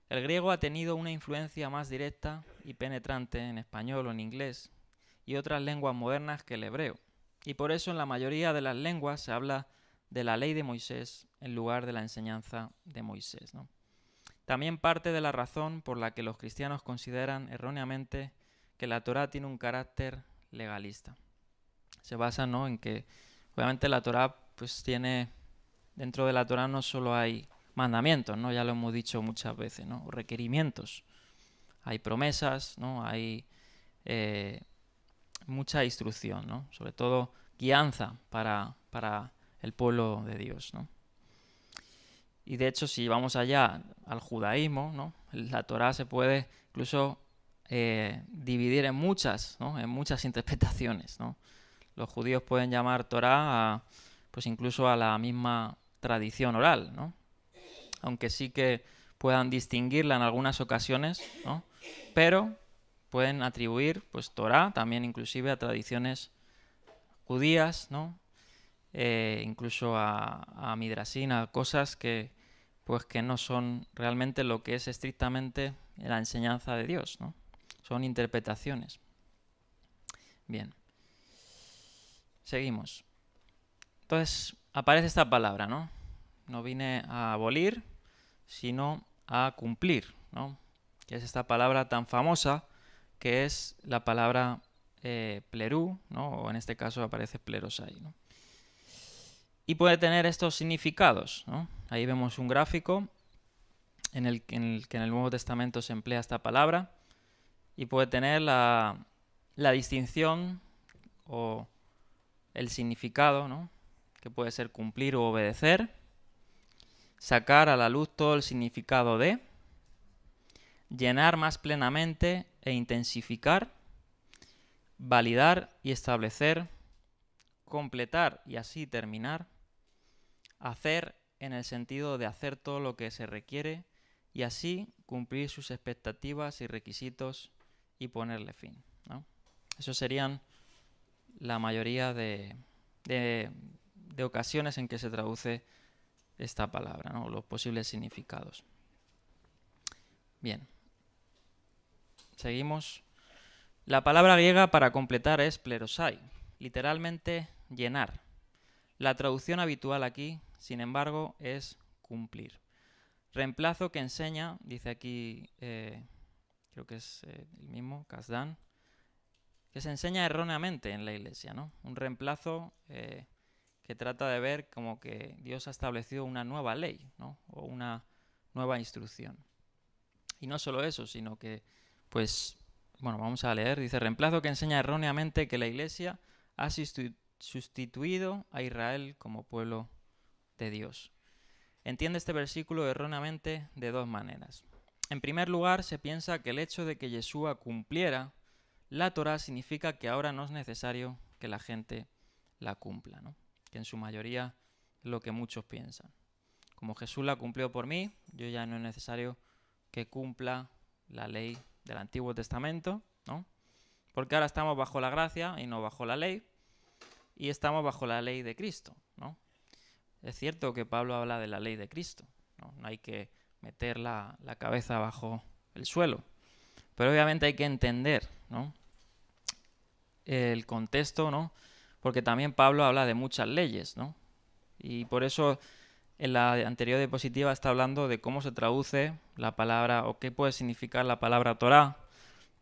[SPEAKER 1] El griego ha tenido una influencia más directa y penetrante en español o en inglés y otras lenguas modernas que el hebreo, y por eso en la mayoría de las lenguas se habla de la ley de Moisés en lugar de la enseñanza de Moisés, ¿no? También parte de la razón por la que los cristianos consideran erróneamente que la Torá tiene un carácter legalista. Se basa, ¿no?, en que obviamente la Torá pues tiene, dentro de la Torá no solo hay mandamientos, ¿no?, ya lo hemos dicho muchas veces, ¿no?, o requerimientos, hay promesas, ¿no?, hay mucha instrucción, ¿no?, sobre todo guianza para el pueblo de Dios, ¿no? Y de hecho, si vamos allá al judaísmo, ¿no?, la Torá se puede incluso dividir en muchas, ¿no?, en muchas interpretaciones, ¿no? Los judíos pueden llamar Torá pues incluso a la misma tradición oral, ¿no?, aunque sí que puedan distinguirla en algunas ocasiones, ¿no?, pero pueden atribuir, pues, Torá, también inclusive a tradiciones judías, ¿no? Incluso a Midrasín, a cosas que, pues, que no son realmente lo que es estrictamente la enseñanza de Dios, ¿no? Son interpretaciones. Bien. Seguimos. Entonces, aparece esta palabra, ¿no? No vine a abolir, sino a cumplir, ¿no? Que es esta palabra tan famosa que es la palabra plerú, ¿no? O en este caso aparece plerosai, ¿no? Y puede tener estos significados, ¿no? Ahí vemos un gráfico en el que en el Nuevo Testamento se emplea esta palabra y puede tener la distinción o el significado, ¿no? Que puede ser cumplir o obedecer, sacar a la luz todo el significado de, llenar más plenamente e intensificar, validar y establecer, completar y así terminar, hacer en el sentido de hacer todo lo que se requiere y así cumplir sus expectativas y requisitos y ponerle fin, ¿no? Esos serían la mayoría de ocasiones en que se traduce esta palabra, ¿no? Los posibles significados. Bien. Seguimos. La palabra griega para completar es plerosai, literalmente llenar. La traducción habitual aquí, sin embargo, es cumplir. Reemplazo que enseña, dice aquí, creo que es el mismo, Kasdan, que se enseña erróneamente en la iglesia, ¿no? Un reemplazo que trata de ver como que Dios ha establecido una nueva ley, ¿no? O una nueva instrucción. Y no solo eso, sino que, pues, bueno, vamos a leer, dice, reemplazo que enseña erróneamente que la iglesia ha sustituido a Israel como pueblo de Dios. Entiende este versículo erróneamente de dos maneras. En primer lugar, se piensa que el hecho de que Yeshua cumpliera la Torá significa que ahora no es necesario que la gente la cumpla, ¿no? Que en su mayoría es lo que muchos piensan. Como Jesús la cumplió por mí, yo ya no es necesario que cumpla la ley del Antiguo Testamento, ¿no? Porque ahora estamos bajo la gracia y no bajo la ley, y estamos bajo la ley de Cristo, ¿no? Es cierto que Pablo habla de la ley de Cristo, ¿no? No hay que meter la cabeza bajo el suelo, pero obviamente hay que entender, ¿no? El contexto, ¿no? Porque también Pablo habla de muchas leyes, ¿no? Y por eso en la anterior diapositiva está hablando de cómo se traduce la palabra o qué puede significar la palabra Torá,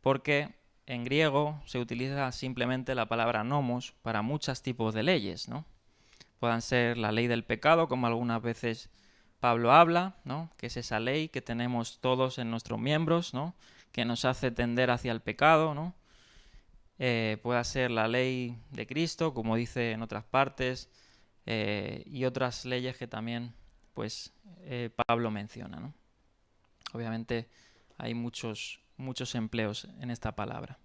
[SPEAKER 1] porque en griego se utiliza simplemente la palabra nomos para muchos tipos de leyes, ¿no? Puedan ser la ley del pecado, como algunas veces Pablo habla, ¿no? Que es esa ley que tenemos todos en nuestros miembros, ¿no? Que nos hace tender hacia el pecado, ¿no? Puede ser la ley de Cristo, como dice en otras partes, y otras leyes que también, pues, Pablo menciona, ¿no? Obviamente hay muchos empleos en esta palabra.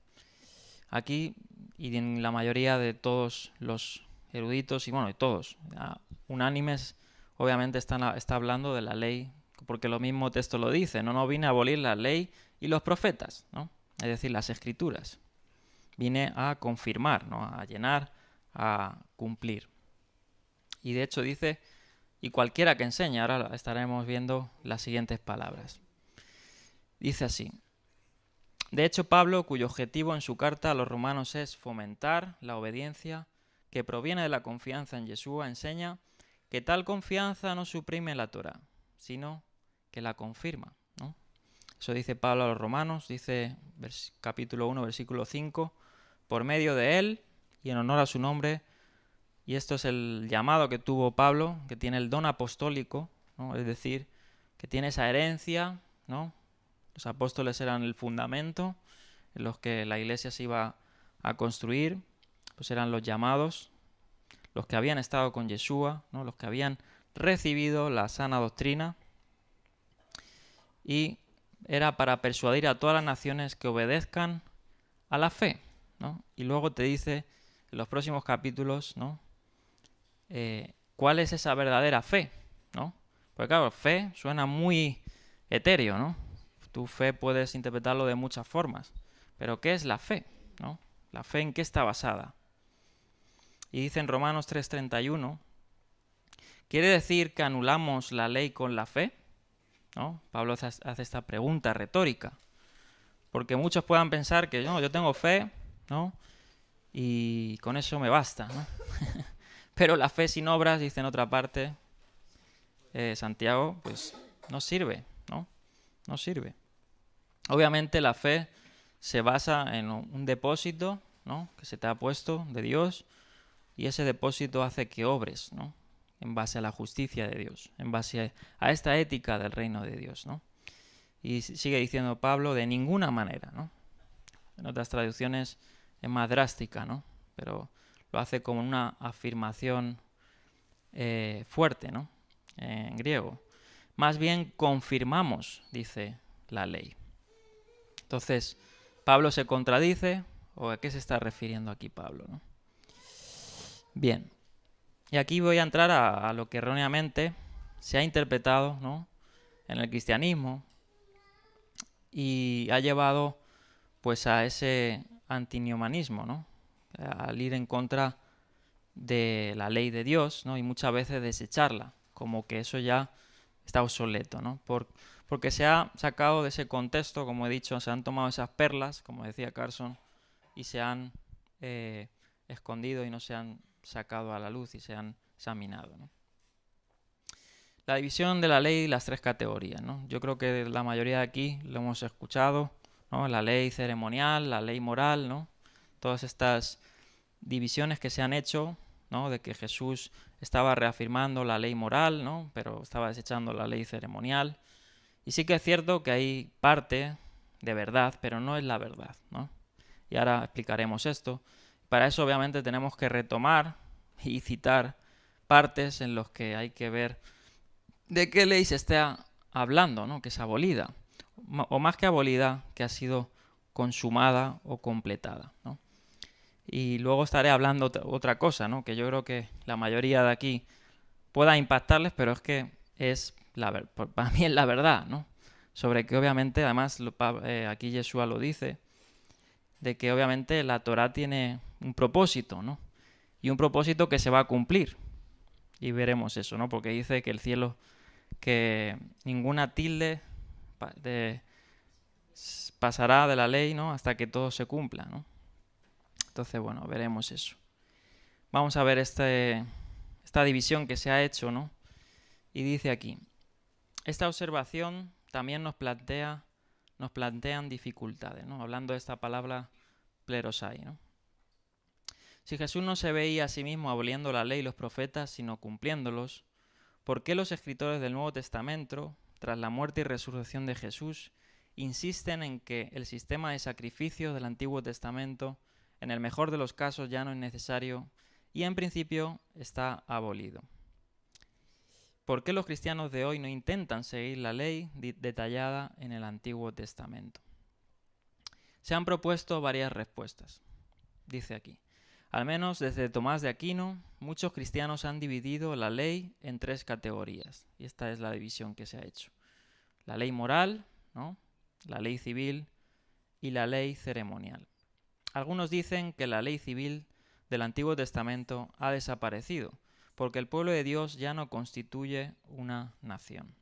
[SPEAKER 1] Aquí, y en la mayoría de todos los eruditos, y bueno, de todos, unánimes, obviamente está hablando de la ley, porque lo mismo texto lo dice, no vine a abolir la ley y los profetas, ¿no? Es decir, las escrituras. Vine a confirmar, ¿no? A llenar, a cumplir. Y de hecho dice, y cualquiera que enseñe, ahora estaremos viendo las siguientes palabras. Dice así: de hecho, Pablo, cuyo objetivo en su carta a los romanos es fomentar la obediencia que proviene de la confianza en Yeshua, enseña que tal confianza no suprime la Torá, sino que la confirma, ¿no? Eso dice Pablo a los romanos, dice capítulo 1, versículo 5, por medio de él y en honor a su nombre. Y esto es el llamado que tuvo Pablo, que tiene el don apostólico, ¿no? Es decir, que tiene esa herencia, ¿no? Los apóstoles eran el fundamento en los que la iglesia se iba a construir, pues eran los llamados, los que habían estado con Yeshua, ¿no? Los que habían recibido la sana doctrina, y era para persuadir a todas las naciones que obedezcan a la fe, ¿no? Y luego te dice en los próximos capítulos, ¿no? ¿Cuál es esa verdadera fe, ¿no? Porque claro, fe suena muy etéreo, ¿no? Tu fe puedes interpretarlo de muchas formas. Pero ¿qué es la fe? ¿No? ¿La fe en qué está basada? Y dice en Romanos 3:31, ¿quiere decir que anulamos la ley con la fe? ¿No? Pablo hace esta pregunta retórica, porque muchos puedan pensar que yo tengo fe, ¿no? Y con eso me basta, ¿no? Pero la fe sin obras, dice en otra parte Santiago, pues no sirve, ¿no? No sirve. Obviamente la fe se basa en un depósito, ¿no? Que se te ha puesto de Dios, y ese depósito hace que obres, ¿no? En base a la justicia de Dios, en base a esta ética del reino de Dios, ¿no? Y sigue diciendo Pablo, de ninguna manera, ¿no? En otras traducciones es más drástica, ¿no? Pero lo hace como una afirmación fuerte, ¿no? En griego. Más bien confirmamos, dice la ley. Entonces, Pablo se contradice, ¿o a qué se está refiriendo aquí Pablo, ¿no? Bien, y aquí voy a entrar a lo que erróneamente se ha interpretado, ¿no? En el cristianismo y ha llevado pues a ese antinomianismo, ¿no? Al ir en contra de la ley de Dios, ¿no? Y muchas veces desecharla, como que eso ya está obsoleto, ¿no? Porque se ha sacado de ese contexto, como he dicho, se han tomado esas perlas, como decía Carson, y se han escondido y no se han sacado a la luz y se han examinado, ¿no? La división de la ley y las tres categorías, ¿no? Yo creo que la mayoría de aquí lo hemos escuchado, ¿no? La ley ceremonial, la ley moral, ¿no? Todas estas divisiones que se han hecho, ¿no? De que Jesús estaba reafirmando la ley moral, ¿no? Pero estaba desechando la ley ceremonial. Y sí que es cierto que hay parte de verdad, pero no es la verdad, ¿no? Y ahora explicaremos esto. Para eso obviamente tenemos que retomar y citar partes en los que hay que ver de qué ley se está hablando, ¿no? Que es abolida. O más que abolida, que ha sido consumada o completada, ¿no? Y luego estaré hablando otra cosa, ¿no? Que yo creo que la mayoría de aquí pueda impactarles, pero es que es para mí es la verdad, ¿no? Sobre que obviamente, además aquí Yeshua lo dice, de que obviamente la Torá tiene un propósito, ¿no? Y un propósito que se va a cumplir. Y veremos eso, ¿no? Porque dice que el cielo, que ninguna tilde pasará de la ley, ¿no? Hasta que todo se cumpla, ¿no? Entonces, bueno, veremos eso. Vamos a ver esta división que se ha hecho, ¿no? Y dice aquí, esta observación también nos plantean dificultades, ¿no? Hablando de esta palabra plerosai, ¿no? Si Jesús no se veía a sí mismo aboliendo la ley y los profetas, sino cumpliéndolos, ¿por qué los escritores del Nuevo Testamento, tras la muerte y resurrección de Jesús, insisten en que el sistema de sacrificios del Antiguo Testamento, en el mejor de los casos, ya no es necesario y en principio está abolido? ¿Por qué los cristianos de hoy no intentan seguir la ley detallada en el Antiguo Testamento? Se han propuesto varias respuestas. Dice aquí, al menos desde Tomás de Aquino, muchos cristianos han dividido la ley en tres categorías. Y esta es la división que se ha hecho. La ley moral, ¿no? La ley civil y la ley ceremonial. Algunos dicen que la ley civil del Antiguo Testamento ha desaparecido, porque el pueblo de Dios ya no constituye una nación.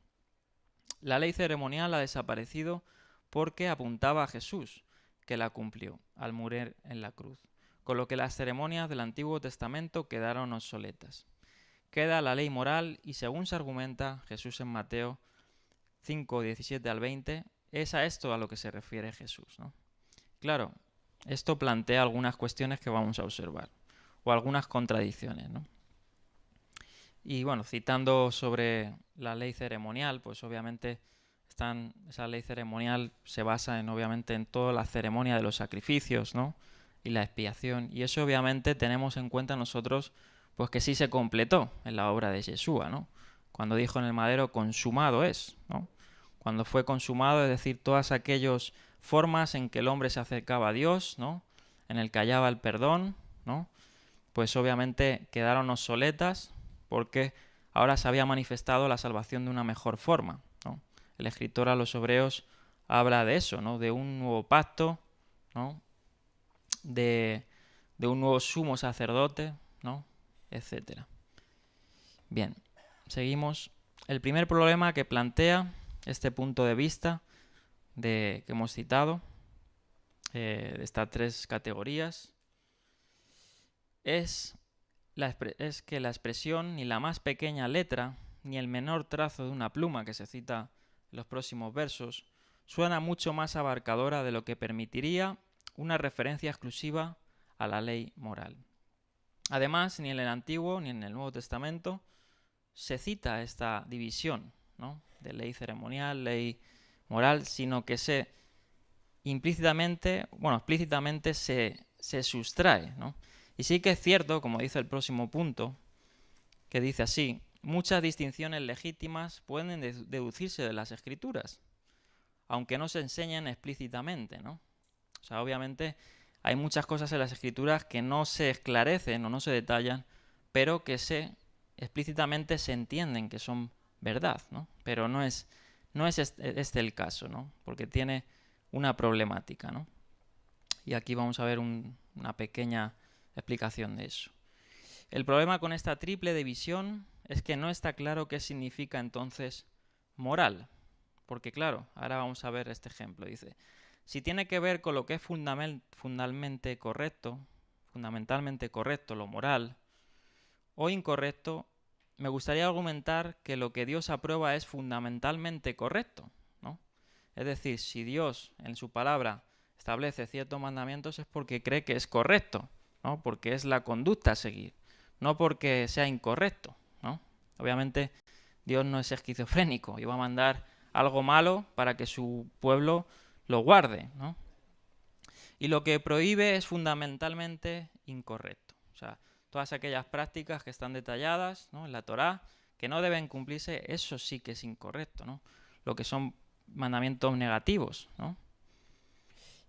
[SPEAKER 1] La ley ceremonial ha desaparecido porque apuntaba a Jesús, que la cumplió al morir en la cruz, con lo que las ceremonias del Antiguo Testamento quedaron obsoletas. Queda la ley moral y, según se argumenta Jesús en Mateo 5, 17 al 20, es a esto a lo que se refiere Jesús, ¿no? Claro, esto plantea algunas cuestiones que vamos a observar, o algunas contradicciones, ¿no? Y bueno, citando sobre la ley ceremonial, pues obviamente esa ley ceremonial se basa obviamente en toda la ceremonia de los sacrificios, ¿no? Y la expiación. Y eso obviamente tenemos en cuenta nosotros, pues que sí se completó en la obra de Yeshua, ¿no? Cuando dijo en el madero, consumado es, ¿no? Cuando fue consumado, es decir, todas aquellas formas en que el hombre se acercaba a Dios, ¿no? En el que hallaba el perdón, ¿no? Pues obviamente quedaron obsoletas porque ahora se había manifestado la salvación de una mejor forma, ¿no? El escritor a los Hebreos habla de eso, ¿no? De un nuevo pacto, ¿no? de un nuevo sumo sacerdote, ¿no? Etcétera. Bien, seguimos. El primer problema que plantea este punto de vista que hemos citado, de estas tres categorías, es que la expresión, ni la más pequeña letra, ni el menor trazo de una pluma que se cita en los próximos versos, suena mucho más abarcadora de lo que permitiría una referencia exclusiva a la ley moral. Además, ni en el Antiguo ni en el Nuevo Testamento se cita esta división, ¿no?, de ley ceremonial, ley moral, sino que explícitamente se sustrae, ¿no? Y sí que es cierto, como dice el próximo punto, que dice así: muchas distinciones legítimas pueden deducirse de las Escrituras, aunque no se enseñen explícitamente, ¿no? O sea, obviamente hay muchas cosas en las Escrituras que no se esclarecen o no se detallan, pero que explícitamente se entienden que son verdad, ¿no? Pero no es este el caso, ¿no? Porque tiene una problemática, ¿no? Y aquí vamos a ver una pequeña explicación de eso. El problema con esta triple división es que no está claro qué significa entonces moral. Porque claro, ahora vamos a ver este ejemplo. Dice, si tiene que ver con lo que es fundamentalmente correcto, lo moral, o incorrecto, me gustaría argumentar que lo que Dios aprueba es fundamentalmente correcto, ¿no? Es decir, si Dios en su palabra establece ciertos mandamientos es porque cree que es correcto, ¿no? Porque es la conducta a seguir, no porque sea incorrecto, ¿no? Obviamente Dios no es esquizofrénico y va a mandar algo malo para que su pueblo lo guarde, ¿no? Y lo que prohíbe es fundamentalmente incorrecto. O sea, todas aquellas prácticas que están detalladas, ¿no?, en la Torá, que no deben cumplirse, eso sí que es incorrecto, ¿no? Lo que son mandamientos negativos, ¿no?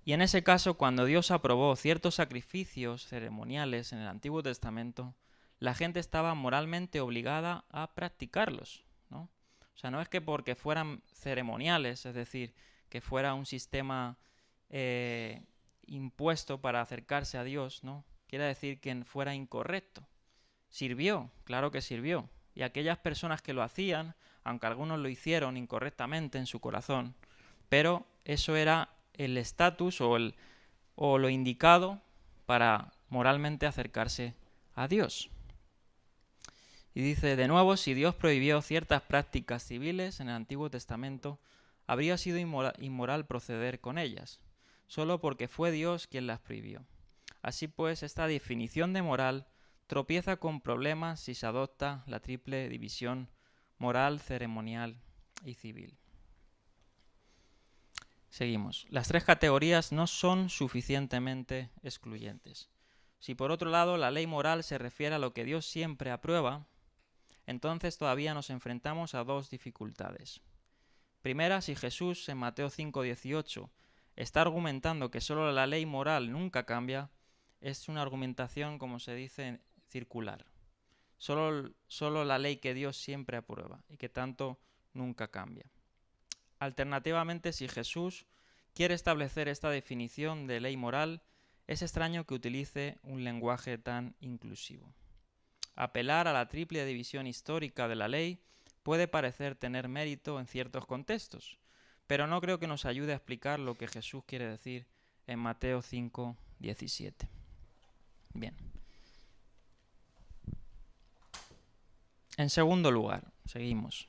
[SPEAKER 1] Y en ese caso, cuando Dios aprobó ciertos sacrificios ceremoniales en el Antiguo Testamento, la gente estaba moralmente obligada a practicarlos, ¿no? O sea, no es que porque fueran ceremoniales, es decir, que fuera un sistema impuesto para acercarse a Dios, ¿no?, quiere decir que fuera incorrecto. Sirvió, claro que sirvió. Y aquellas personas que lo hacían, aunque algunos lo hicieron incorrectamente en su corazón, pero eso era el estatus o lo indicado para moralmente acercarse a Dios. Y dice, de nuevo, si Dios prohibió ciertas prácticas civiles en el Antiguo Testamento, habría sido inmoral proceder con ellas, solo porque fue Dios quien las prohibió. Así pues, esta definición de moral tropieza con problemas si se adopta la triple división moral, ceremonial y civil. Seguimos. Las tres categorías no son suficientemente excluyentes. Si por otro lado la ley moral se refiere a lo que Dios siempre aprueba, entonces todavía nos enfrentamos a dos dificultades. Primera, si Jesús en Mateo 5:18 está argumentando que solo la ley moral nunca cambia, es una argumentación, como se dice, circular. Solo la ley que Dios siempre aprueba y que tanto nunca cambia. Alternativamente, si Jesús quiere establecer esta definición de ley moral, es extraño que utilice un lenguaje tan inclusivo. Apelar a la triple división histórica de la ley puede parecer tener mérito en ciertos contextos, pero no creo que nos ayude a explicar lo que Jesús quiere decir en Mateo 5:17. Bien. En segundo lugar, seguimos.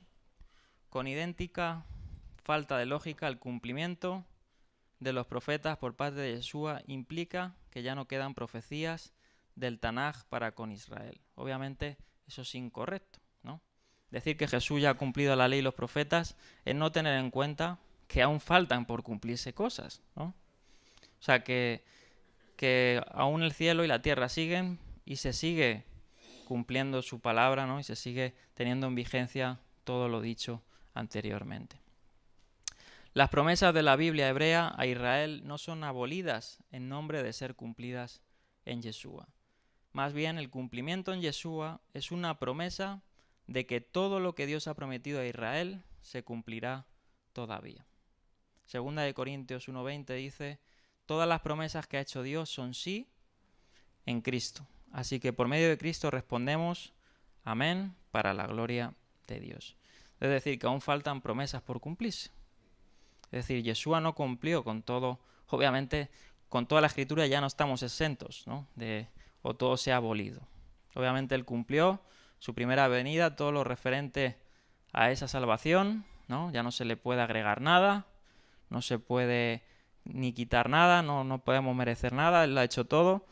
[SPEAKER 1] Con idéntica falta de lógica, el cumplimiento de los profetas por parte de Yeshua implica que ya no quedan profecías del Tanaj para con Israel. Obviamente eso es incorrecto, ¿no? Decir que Jesús ya ha cumplido la ley y los profetas es no tener en cuenta que aún faltan por cumplirse cosas, ¿no? O sea, que aún el cielo y la tierra siguen y se sigue cumpliendo su palabra, ¿no? Y se sigue teniendo en vigencia todo lo dicho anteriormente. Las promesas de la Biblia hebrea a Israel no son abolidas en nombre de ser cumplidas en Yeshua. Más bien, el cumplimiento en Yeshua es una promesa de que todo lo que Dios ha prometido a Israel se cumplirá todavía. Segunda de Corintios 1:20 dice, todas las promesas que ha hecho Dios son sí en Cristo. Así que por medio de Cristo respondemos amén para la gloria de Dios. Es decir, que aún faltan promesas por cumplirse. Es decir, Yeshua no cumplió con todo. Obviamente, con toda la Escritura ya no estamos exentos, ¿no? O todo se ha abolido. Obviamente Él cumplió su primera venida, todo lo referente a esa salvación, ¿no? Ya no se le puede agregar nada, no se puede ni quitar nada, no podemos merecer nada, Él lo ha hecho todo,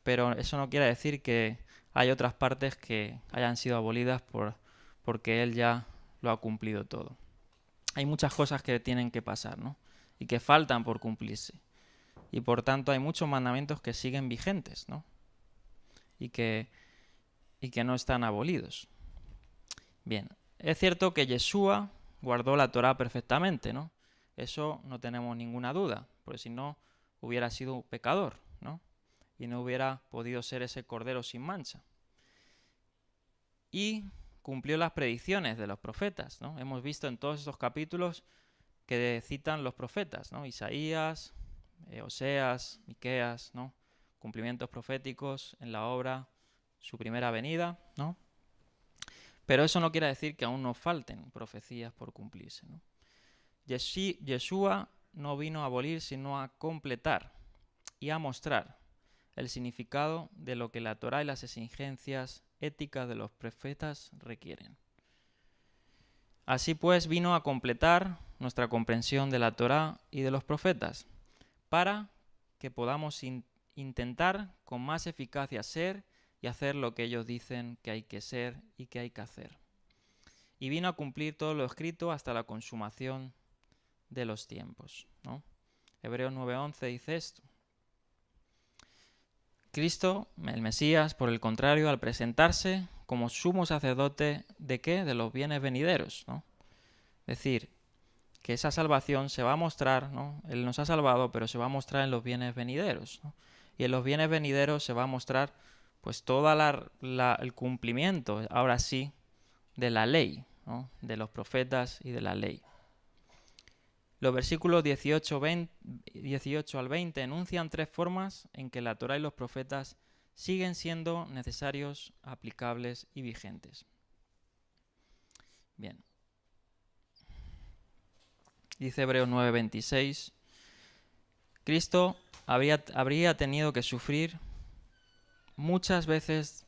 [SPEAKER 1] pero eso no quiere decir que hay otras partes que hayan sido abolidas porque Él ya lo ha cumplido todo. Hay muchas cosas que tienen que pasar, ¿no? Y que faltan por cumplirse. Y por tanto hay muchos mandamientos que siguen vigentes, ¿no? Y que no están abolidos. Bien, es cierto que Yeshua guardó la Torá perfectamente, ¿no? Eso no tenemos ninguna duda, porque si no hubiera sido un pecador, ¿no? Y no hubiera podido ser ese cordero sin mancha. Y cumplió las predicciones de los profetas, ¿no? Hemos visto en todos estos capítulos que citan los profetas, ¿no? Isaías, Oseas, Miqueas, ¿no? Cumplimientos proféticos en la obra, su primera venida, ¿no? Pero eso no quiere decir que aún nos falten profecías por cumplirse, ¿no? Yeshua no vino a abolir, sino a completar y a mostrar el significado de lo que la Torá y las exigencias éticas de los profetas requieren. Así pues, vino a completar nuestra comprensión de la Torá y de los profetas, para que podamos intentar con más eficacia ser y hacer lo que ellos dicen que hay que ser y que hay que hacer. Y vino a cumplir todo lo escrito hasta la consumación de los tiempos, ¿no? Hebreos 9:11 dice esto. Cristo, el Mesías, por el contrario, al presentarse como sumo sacerdote, ¿de qué? De los bienes venideros, ¿no? Es decir, que esa salvación se va a mostrar, ¿no? Él nos ha salvado, pero se va a mostrar en los bienes venideros, ¿no? Y en los bienes venideros se va a mostrar pues todo el cumplimiento, ahora sí, de la ley, ¿no? De los profetas y de la ley. Los versículos 18 al 20 enuncian tres formas en que la Torá y los profetas siguen siendo necesarios, aplicables y vigentes. Bien. Dice Hebreos 9:26, Cristo habría tenido que sufrir muchas veces,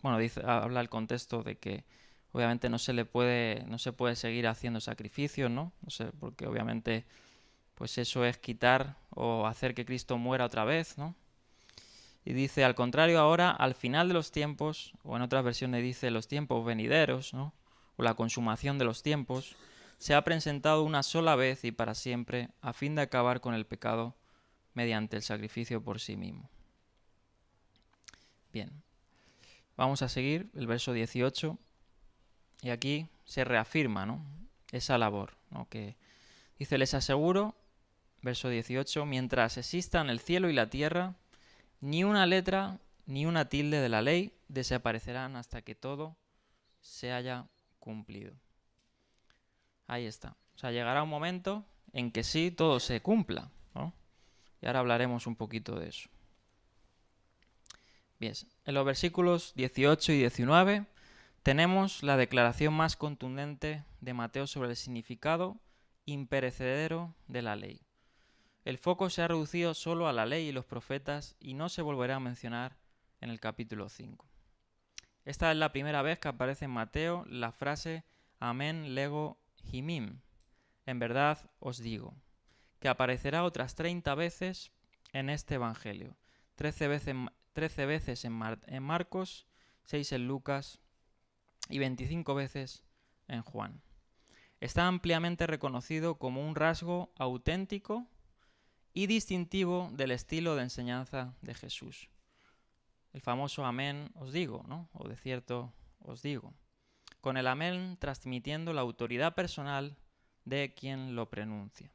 [SPEAKER 1] bueno, habla el contexto de que obviamente no se puede seguir haciendo sacrificios, ¿no? No sé, porque obviamente pues eso es quitar o hacer que Cristo muera otra vez, ¿no? Y dice, al contrario, ahora, al final de los tiempos, o en otras versiones dice los tiempos venideros, ¿no? O la consumación de los tiempos, se ha presentado una sola vez y para siempre, a fin de acabar con el pecado mediante el sacrificio por sí mismo. Bien, vamos a seguir el verso 18, y aquí se reafirma, ¿no? Esa labor, ¿no? Que dice, les aseguro, verso 18, mientras existan el cielo y la tierra, ni una letra ni una tilde de la ley desaparecerán hasta que todo se haya cumplido. Ahí está. O sea, llegará un momento en que sí todo se cumpla, ¿no? Y ahora hablaremos un poquito de eso. Bien, en los versículos 18 y 19 tenemos la declaración más contundente de Mateo sobre el significado imperecedero de la ley. El foco se ha reducido solo a la ley y los profetas y no se volverá a mencionar en el capítulo 5. Esta es la primera vez que aparece en Mateo la frase Amen lego himim. En verdad os digo, que aparecerá otras 30 veces en este Evangelio. 13 veces en Marcos, 6 en Lucas y 25 veces en Juan. Está ampliamente reconocido como un rasgo auténtico y distintivo del estilo de enseñanza de Jesús. El famoso amén os digo, ¿no? O de cierto os digo. Con el amén transmitiendo la autoridad personal de quien lo pronuncia.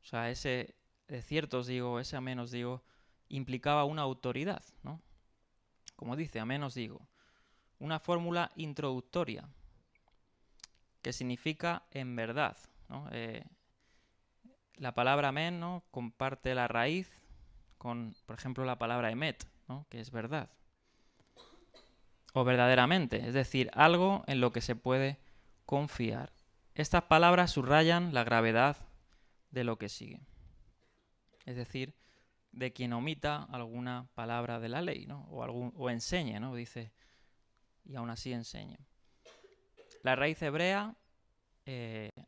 [SPEAKER 1] O sea, ese de cierto os digo, ese amén os digo, implicaba una autoridad, ¿no? Como dice, amén os digo. Una fórmula introductoria que significa en verdad, ¿no? La palabra amén, ¿no? Comparte la raíz con, por ejemplo, la palabra emet, ¿no? Que es verdad. O verdaderamente, es decir, algo en lo que se puede confiar. Estas palabras subrayan la gravedad de lo que sigue. Es decir, de quien omita alguna palabra de la ley, ¿no? O enseñe, ¿no? Dice, y aún así enseñe. La raíz hebrea,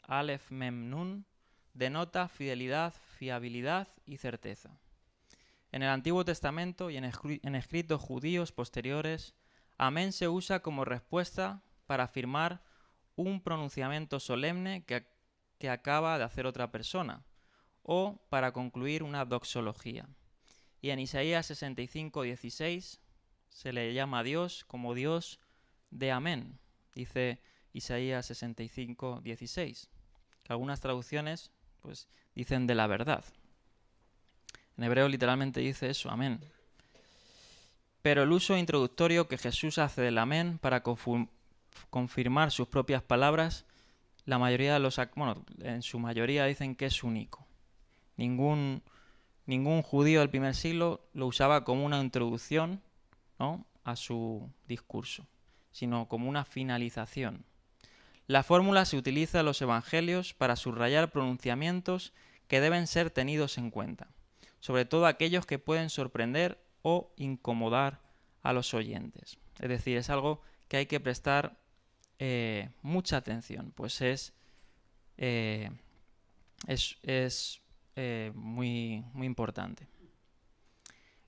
[SPEAKER 1] Aleph Mem Nun, denota fidelidad, fiabilidad y certeza. En el Antiguo Testamento y en escritos judíos posteriores, amén se usa como respuesta para afirmar un pronunciamiento solemne que acaba de hacer otra persona, o para concluir una doxología. Y en Isaías 65:16 se le llama a Dios como Dios de amén, dice Isaías 65:16, que algunas traducciones pues dicen de la verdad. En hebreo literalmente dice eso, amén. Pero el uso introductorio que Jesús hace del amén para confirmar sus propias palabras, la mayoría de los, bueno, en su mayoría dicen que es único. Ningún judío del primer siglo lo usaba como una introducción, ¿no?, a su discurso, sino como una finalización. La fórmula se utiliza en los evangelios para subrayar pronunciamientos que deben ser tenidos en cuenta, sobre todo aquellos que pueden sorprender o incomodar a los oyentes. Es decir, es algo que hay que prestar mucha atención, pues es muy importante.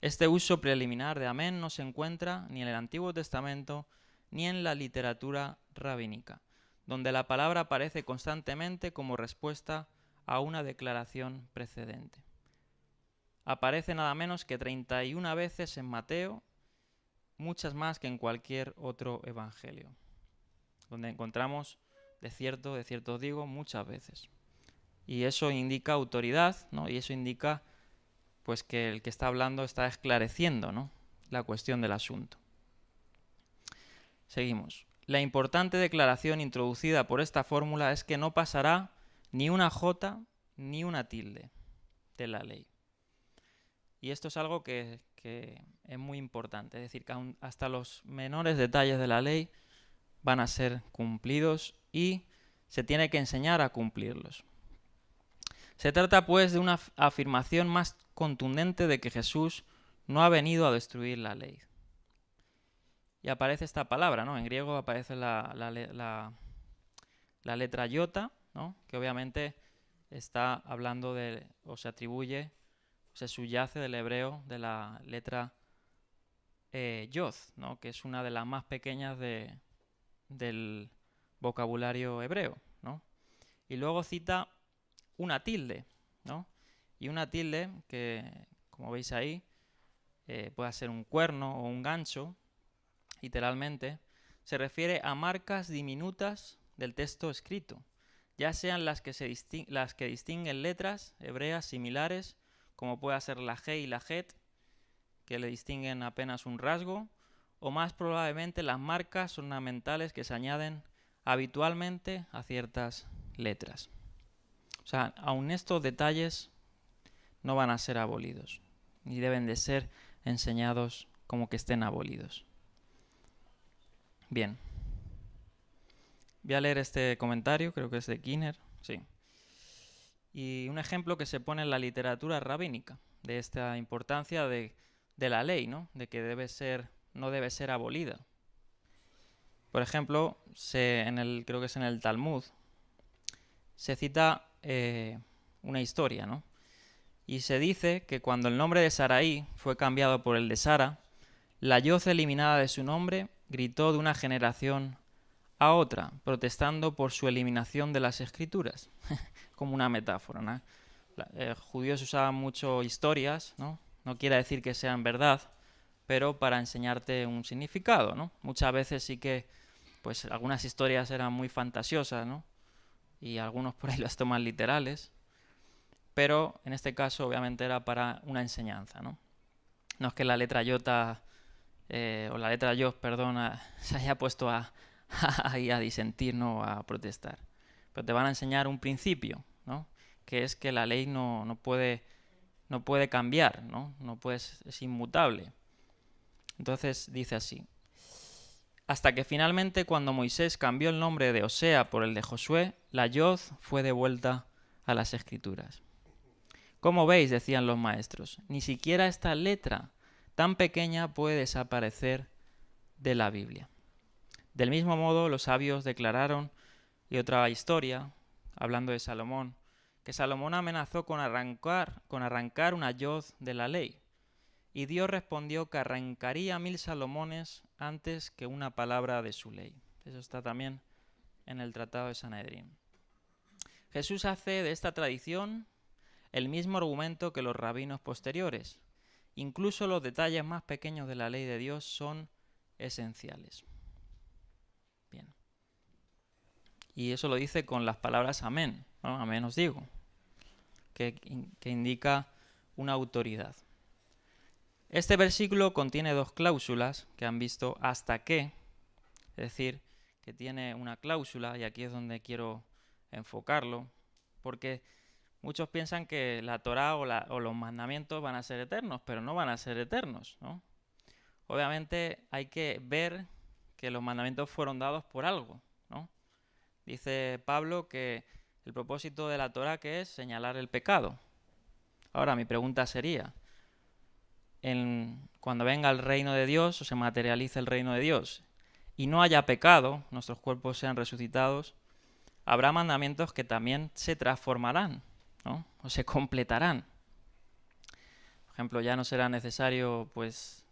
[SPEAKER 1] Este uso preliminar de amén no se encuentra ni en el Antiguo Testamento ni en la literatura rabínica, donde la palabra aparece constantemente como respuesta a una declaración precedente. Aparece nada menos que 31 veces en Mateo, muchas más que en cualquier otro evangelio, donde encontramos de cierto os digo, muchas veces. Y eso indica autoridad, ¿no? Y eso indica pues que el que está hablando está esclareciendo, ¿no?, la cuestión del asunto. Seguimos. La importante declaración introducida por esta fórmula es que no pasará ni una jota ni una tilde de la ley. Y esto es algo que es muy importante, es decir, que hasta los menores detalles de la ley van a ser cumplidos y se tiene que enseñar a cumplirlos. Se trata pues de una afirmación más contundente de que Jesús no ha venido a destruir la ley. Y aparece esta palabra, ¿no? En griego aparece la letra iota, ¿no?, que obviamente está hablando o se atribuye, se subyace del hebreo de la letra yod, ¿no?, que es una de las más pequeñas del vocabulario hebreo, ¿no? Y luego cita una tilde, ¿no? Y una tilde que, como veis ahí, puede ser un cuerno o un gancho, literalmente, se refiere a marcas diminutas del texto escrito, ya sean las que distinguen letras hebreas similares, como pueda ser la G y la Het, que le distinguen apenas un rasgo, o más probablemente las marcas ornamentales que se añaden habitualmente a ciertas letras. O sea, aun estos detalles no van a ser abolidos, ni deben de ser enseñados como que estén abolidos. Bien. Voy a leer este comentario, creo que es de Kinner, sí. Y un ejemplo que se pone en la literatura rabínica de esta importancia de la ley, ¿no?, de que no debe ser abolida. Por ejemplo, creo que es en el Talmud, se cita una historia, ¿no? Y se dice que cuando el nombre de Saraí fue cambiado por el de Sara, la yod eliminada de su nombre gritó de una generación a otra, protestando por su eliminación de las escrituras, como una metáfora, ¿no? Judíos usaban mucho historias, ¿no? No quiere decir que sean verdad, pero para enseñarte un significado, ¿no? Muchas veces sí que, pues algunas historias eran muy fantasiosas, ¿no?, y algunos por ahí las toman literales, pero en este caso obviamente era para una enseñanza, ¿no? No es que la letra iota, o la letra yod, perdón, se haya puesto a disentir, ¿no?, a protestar. Pero te van a enseñar un principio, ¿no?, que es que la ley no puede no puede cambiar, ¿no? Es inmutable. Entonces dice así: hasta que finalmente, cuando Moisés cambió el nombre de Osea por el de Josué, la Yod fue devuelta a las Escrituras. Como veis, decían los maestros, ni siquiera esta letra tan pequeña puede desaparecer de la Biblia. Del mismo modo, los sabios declararon, y otra historia, hablando de Salomón, que Salomón amenazó con arrancar una Yod de la ley. Y Dios respondió que arrancaría 1000 Salomones antes que una palabra de su ley. Eso está también en el Tratado de Sanedrín. Jesús hace de esta tradición el mismo argumento que los rabinos posteriores. Incluso los detalles más pequeños de la ley de Dios son esenciales. Bien. Y eso lo dice con las palabras amén, ¿no? Amén os digo, que indica una autoridad. Este versículo contiene 2 cláusulas que han visto hasta que, es decir, que tiene una cláusula, y aquí es donde quiero enfocarlo, porque muchos piensan que la Torá o los mandamientos van a ser eternos, pero no van a ser eternos, ¿no? Obviamente hay que ver que los mandamientos fueron dados por algo, ¿no? Dice Pablo que el propósito de la Torá que es señalar el pecado. Ahora mi pregunta sería: cuando venga el reino de Dios o se materialice el reino de Dios y no haya pecado, nuestros cuerpos sean resucitados, habrá mandamientos que también se transformarán, ¿no? O se completarán. Por ejemplo, ya no será necesario, pues,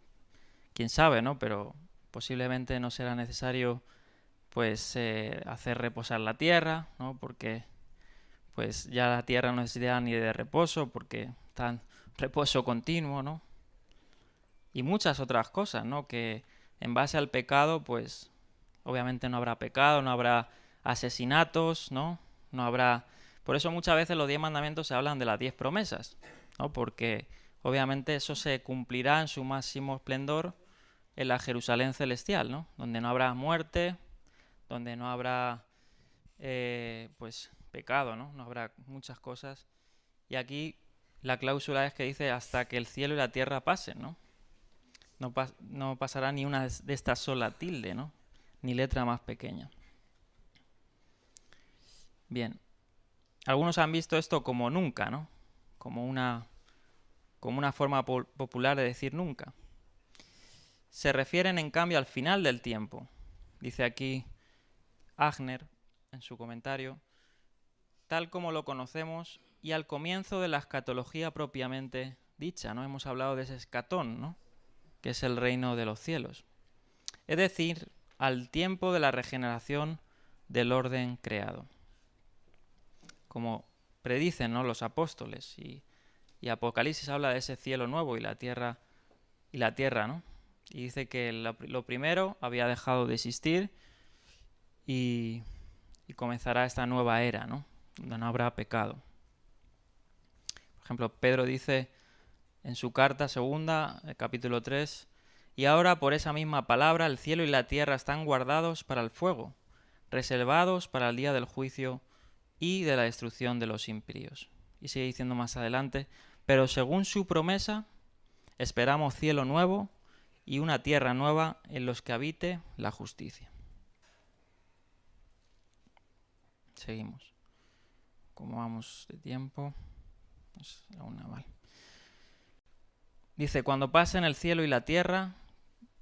[SPEAKER 1] quién sabe, ¿no? Pero posiblemente no será necesario, pues, hacer reposar la tierra, ¿no? Porque, pues, ya la tierra no necesita ni de reposo, porque está en reposo continuo, ¿no? Y muchas otras cosas, ¿no? Que en base al pecado, pues, obviamente no habrá pecado, no habrá asesinatos, ¿no? No habrá... Por eso muchas veces los 10 mandamientos se hablan de las 10 promesas, ¿no? Porque obviamente eso se cumplirá en su máximo esplendor en la Jerusalén celestial, ¿no? Donde no habrá muerte, donde no habrá, pues, pecado, ¿no? No habrá muchas cosas. Y aquí la cláusula es que dice hasta que el cielo y la tierra pasen, ¿no? No pasará ni una de estas sola tilde, ¿no? Ni letra más pequeña. Bien. Algunos han visto esto como nunca, ¿no? Como una forma popular de decir nunca. Se refieren, en cambio, al final del tiempo. Dice aquí Agner, en su comentario, tal como lo conocemos, y al comienzo de la escatología propiamente dicha, ¿no? Hemos hablado de ese escatón, ¿no? Que es el reino de los cielos. Es decir, al tiempo de la regeneración del orden creado. Como predicen, ¿no? Los apóstoles, y Apocalipsis habla de ese cielo nuevo y la tierra, ¿no? Y dice que lo primero había dejado de existir y comenzará esta nueva era, ¿no? Donde no habrá pecado. Por ejemplo, Pedro dice en su carta segunda, capítulo 3, y ahora por esa misma palabra el cielo y la tierra están guardados para el fuego, reservados para el día del juicio y de la destrucción de los impíos. Y sigue diciendo más adelante, pero según su promesa, esperamos cielo nuevo y una tierra nueva en los que habite la justicia. Seguimos. ¿Cómo vamos de tiempo? Pues aún no, vale. Dice, cuando pasen el cielo y la tierra,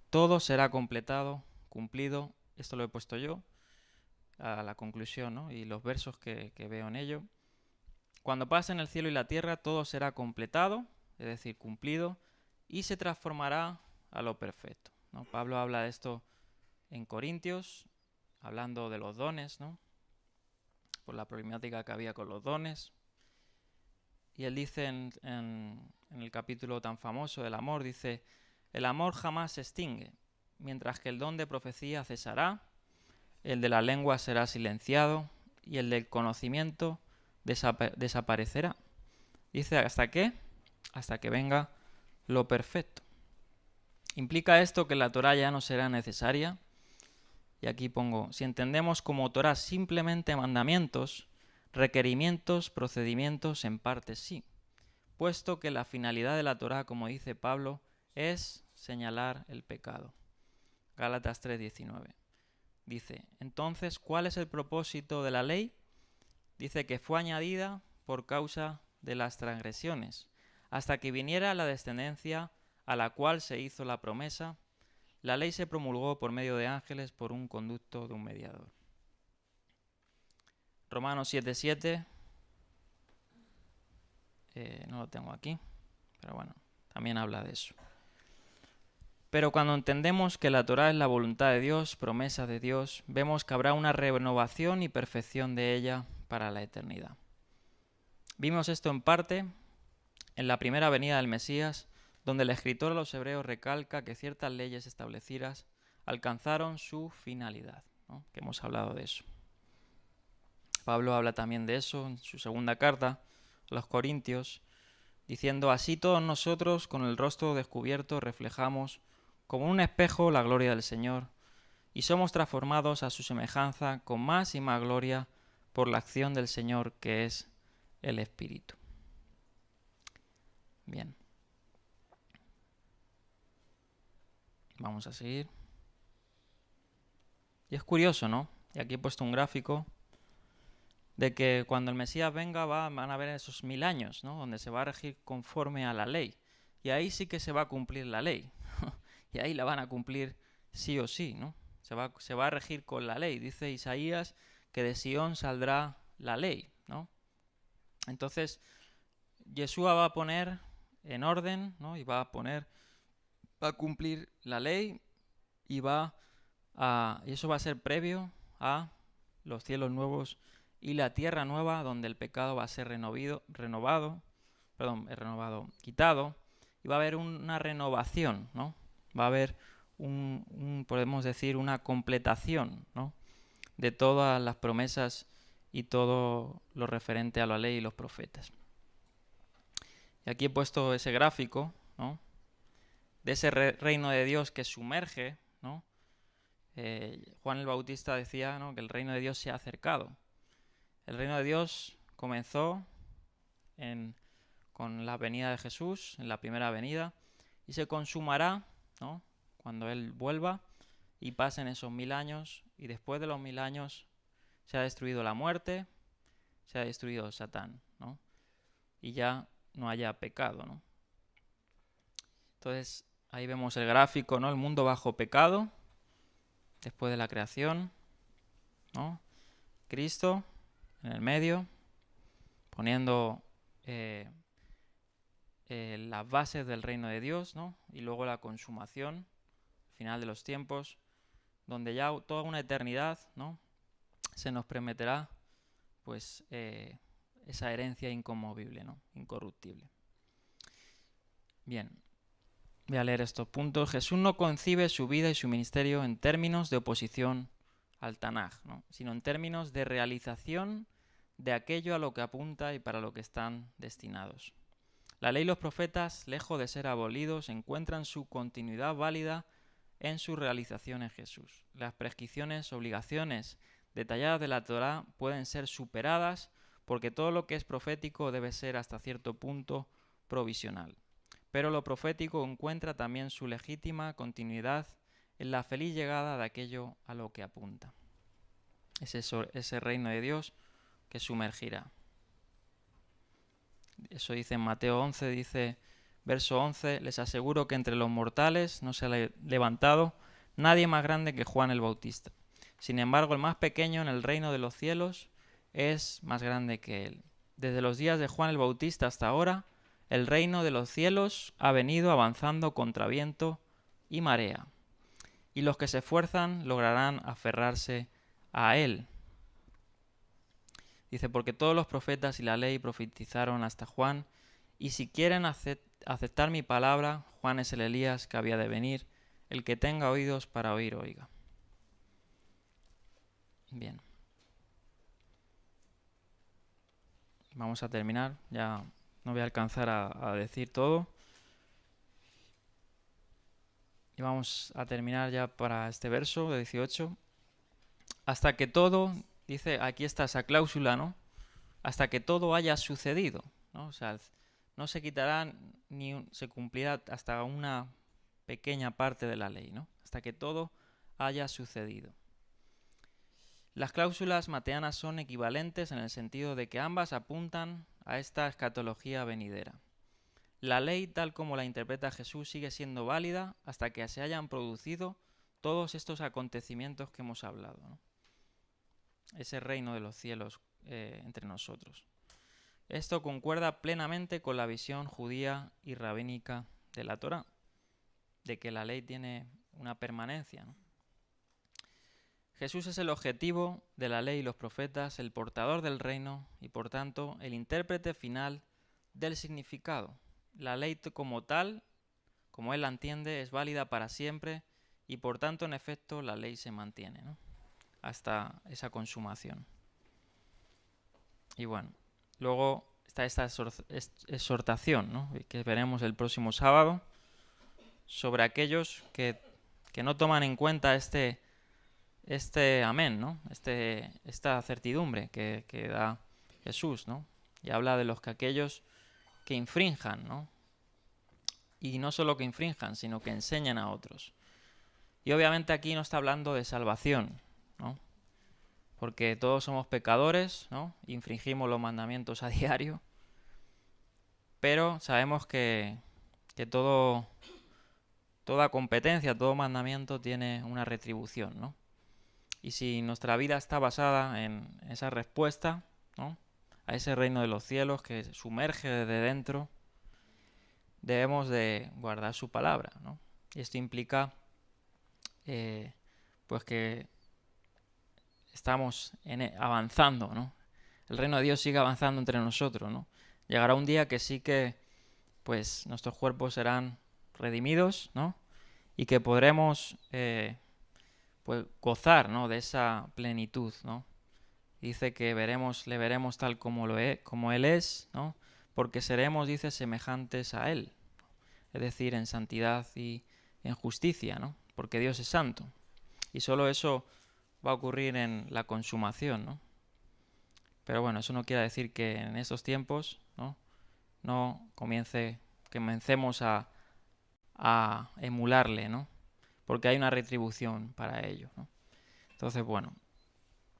[SPEAKER 1] todo será completado, cumplido. Esto lo he puesto yo a la conclusión, ¿no? Y los versos que veo en ello. Cuando pasen el cielo y la tierra, todo será completado, es decir, cumplido, y se transformará a lo perfecto, ¿no? Pablo habla de esto en Corintios, hablando de los dones, ¿no? Por la problemática que había con los dones. Y él dice en el capítulo tan famoso del amor, dice, el amor jamás se extingue, mientras que el don de profecía cesará, el de la lengua será silenciado y el del conocimiento desaparecerá. Dice, ¿hasta qué? Hasta que venga lo perfecto. ¿Implica esto que la Torá ya no será necesaria? Y aquí pongo, si entendemos como Torá simplemente mandamientos, requerimientos, procedimientos, en parte sí. puesto que la finalidad de la Torá, como dice Pablo, es señalar el pecado. Gálatas 3:19. Dice, entonces, ¿cuál es el propósito de la ley? Dice que fue añadida por causa de las transgresiones, hasta que viniera la descendencia a la cual se hizo la promesa. La ley se promulgó por medio de ángeles por un conducto de un mediador. Romanos 7:7. No lo tengo aquí, pero bueno, también habla de eso. Pero cuando entendemos que la Torá es la voluntad de Dios, promesa de Dios, vemos que habrá una renovación y perfección de ella para la eternidad. Vimos esto en parte en la primera venida del Mesías, donde el escritor a los hebreos recalca que ciertas leyes establecidas alcanzaron su finalidad, ¿no? Que hemos hablado de eso. Pablo habla también de eso en su segunda carta a los Corintios, diciendo, así todos nosotros con el rostro descubierto reflejamos como un espejo la gloria del Señor, y somos transformados a su semejanza con más y más gloria por la acción del Señor, que es el Espíritu. Bien. Vamos a seguir. Y es curioso, ¿no? Y aquí he puesto un gráfico de que cuando el Mesías venga van a haber esos 1000 años, ¿no? Donde se va a regir conforme a la ley. Y ahí sí que se va a cumplir la ley. Y ahí la van a cumplir sí o sí, ¿no? Se va a regir con la ley. Dice Isaías que de Sión saldrá la ley, ¿no? Entonces, Yeshua va a poner en orden, ¿no? Y va a cumplir la ley y y eso va a ser previo a los cielos nuevos y la tierra nueva, donde el pecado va a ser quitado, y va a haber una renovación, ¿no? Va a haber podemos decir, una completación, ¿no? De todas las promesas y todo lo referente a la ley y los profetas. Y aquí he puesto ese gráfico, ¿no? De ese reino de Dios que sumerge, ¿no? Juan el Bautista decía, ¿no?, que el reino de Dios se ha acercado. El reino de Dios comenzó con la venida de Jesús, en la primera venida, y se consumará, ¿no?, cuando Él vuelva y pasen esos 1000 años, y después de los 1000 años se ha destruido la muerte, se ha destruido Satán, ¿no? Y ya no haya pecado, ¿no? Entonces, ahí vemos el gráfico, ¿no? El mundo bajo pecado, después de la creación, ¿no? Cristo en el medio, poniendo las bases del reino de Dios, ¿no? Y luego la consumación, final de los tiempos, donde ya toda una eternidad, ¿no?, se nos prometerá, pues, esa herencia inconmovible, ¿no?, incorruptible. Bien, voy a leer estos puntos. Jesús no concibe su vida y su ministerio en términos de oposición al Tanaj, ¿no?, sino en términos de realización de aquello a lo que apunta y para lo que están destinados. La ley y los profetas, lejos de ser abolidos, encuentran su continuidad válida en su realización en Jesús. Las prescripciones, obligaciones detalladas de la Torá pueden ser superadas porque todo lo que es profético debe ser hasta cierto punto provisional. Pero lo profético encuentra también su legítima continuidad en la feliz llegada de aquello a lo que apunta. Es ese reino de Dios que sumergirá. Eso dice en Mateo 11, dice, verso 11, les aseguro que entre los mortales no se ha levantado nadie más grande que Juan el Bautista. Sin embargo, el más pequeño en el reino de los cielos es más grande que él. Desde los días de Juan el Bautista hasta ahora, el reino de los cielos ha venido avanzando contra viento y marea, y los que se esfuerzan lograrán aferrarse a él. Dice, porque todos los profetas y la ley profetizaron hasta Juan, y si quieren aceptar mi palabra, Juan es el Elías que había de venir, el que tenga oídos para oír, oiga. Bien. Vamos a terminar, ya no voy a alcanzar a decir todo. Y vamos a terminar ya para este verso de 18. Hasta que todo, dice, aquí está esa cláusula, ¿no? Hasta que todo haya sucedido, ¿no? O sea, no se quitará se cumplirá hasta una pequeña parte de la ley, ¿no? Hasta que todo haya sucedido. Las cláusulas mateanas son equivalentes en el sentido de que ambas apuntan a esta escatología venidera. La ley, tal como la interpreta Jesús, sigue siendo válida hasta que se hayan producido todos estos acontecimientos que hemos hablado, ¿no? Ese reino de los cielos entre nosotros. Esto concuerda plenamente con la visión judía y rabínica de la Torá, de que la ley tiene una permanencia, ¿no? Jesús es el objetivo de la ley y los profetas, el portador del reino y, por tanto, el intérprete final del significado. La ley como tal, como él la entiende, es válida para siempre y, por tanto, en efecto, la ley se mantiene, ¿no? Hasta esa consumación. Y bueno, luego está esta exhortación, ¿no? Que veremos el próximo sábado, sobre aquellos que no toman en cuenta este amén, ¿no? Esta certidumbre que da Jesús, ¿no? Y habla de aquellos que infrinjan, ¿no? Y no solo que infrinjan, sino que enseñan a otros. Y obviamente aquí no está hablando de salvación, ¿no? Porque todos somos pecadores, ¿no? Infringimos los mandamientos a diario. Pero sabemos que toda competencia, todo mandamiento tiene una retribución, ¿no? Y si nuestra vida está basada en esa respuesta, ¿no?, a ese reino de los cielos que sumerge desde dentro, debemos de guardar su palabra, ¿no? Y esto implica pues que estamos avanzando, ¿no? El reino de Dios sigue avanzando entre nosotros, ¿no? Llegará un día que sí que pues nuestros cuerpos serán redimidos, ¿no? Y que podremos pues gozar, ¿no?, de esa plenitud, ¿no? Dice que le veremos tal como como Él es, ¿no? Porque seremos, dice, semejantes a Él. Es decir, en santidad y en justicia, ¿no? Porque Dios es santo. Y solo eso va a ocurrir en la consumación, ¿no? Pero bueno, eso no quiere decir que en estos tiempos, no comencemos a emularle, ¿no? Porque hay una retribución para ello, ¿no? Entonces, bueno,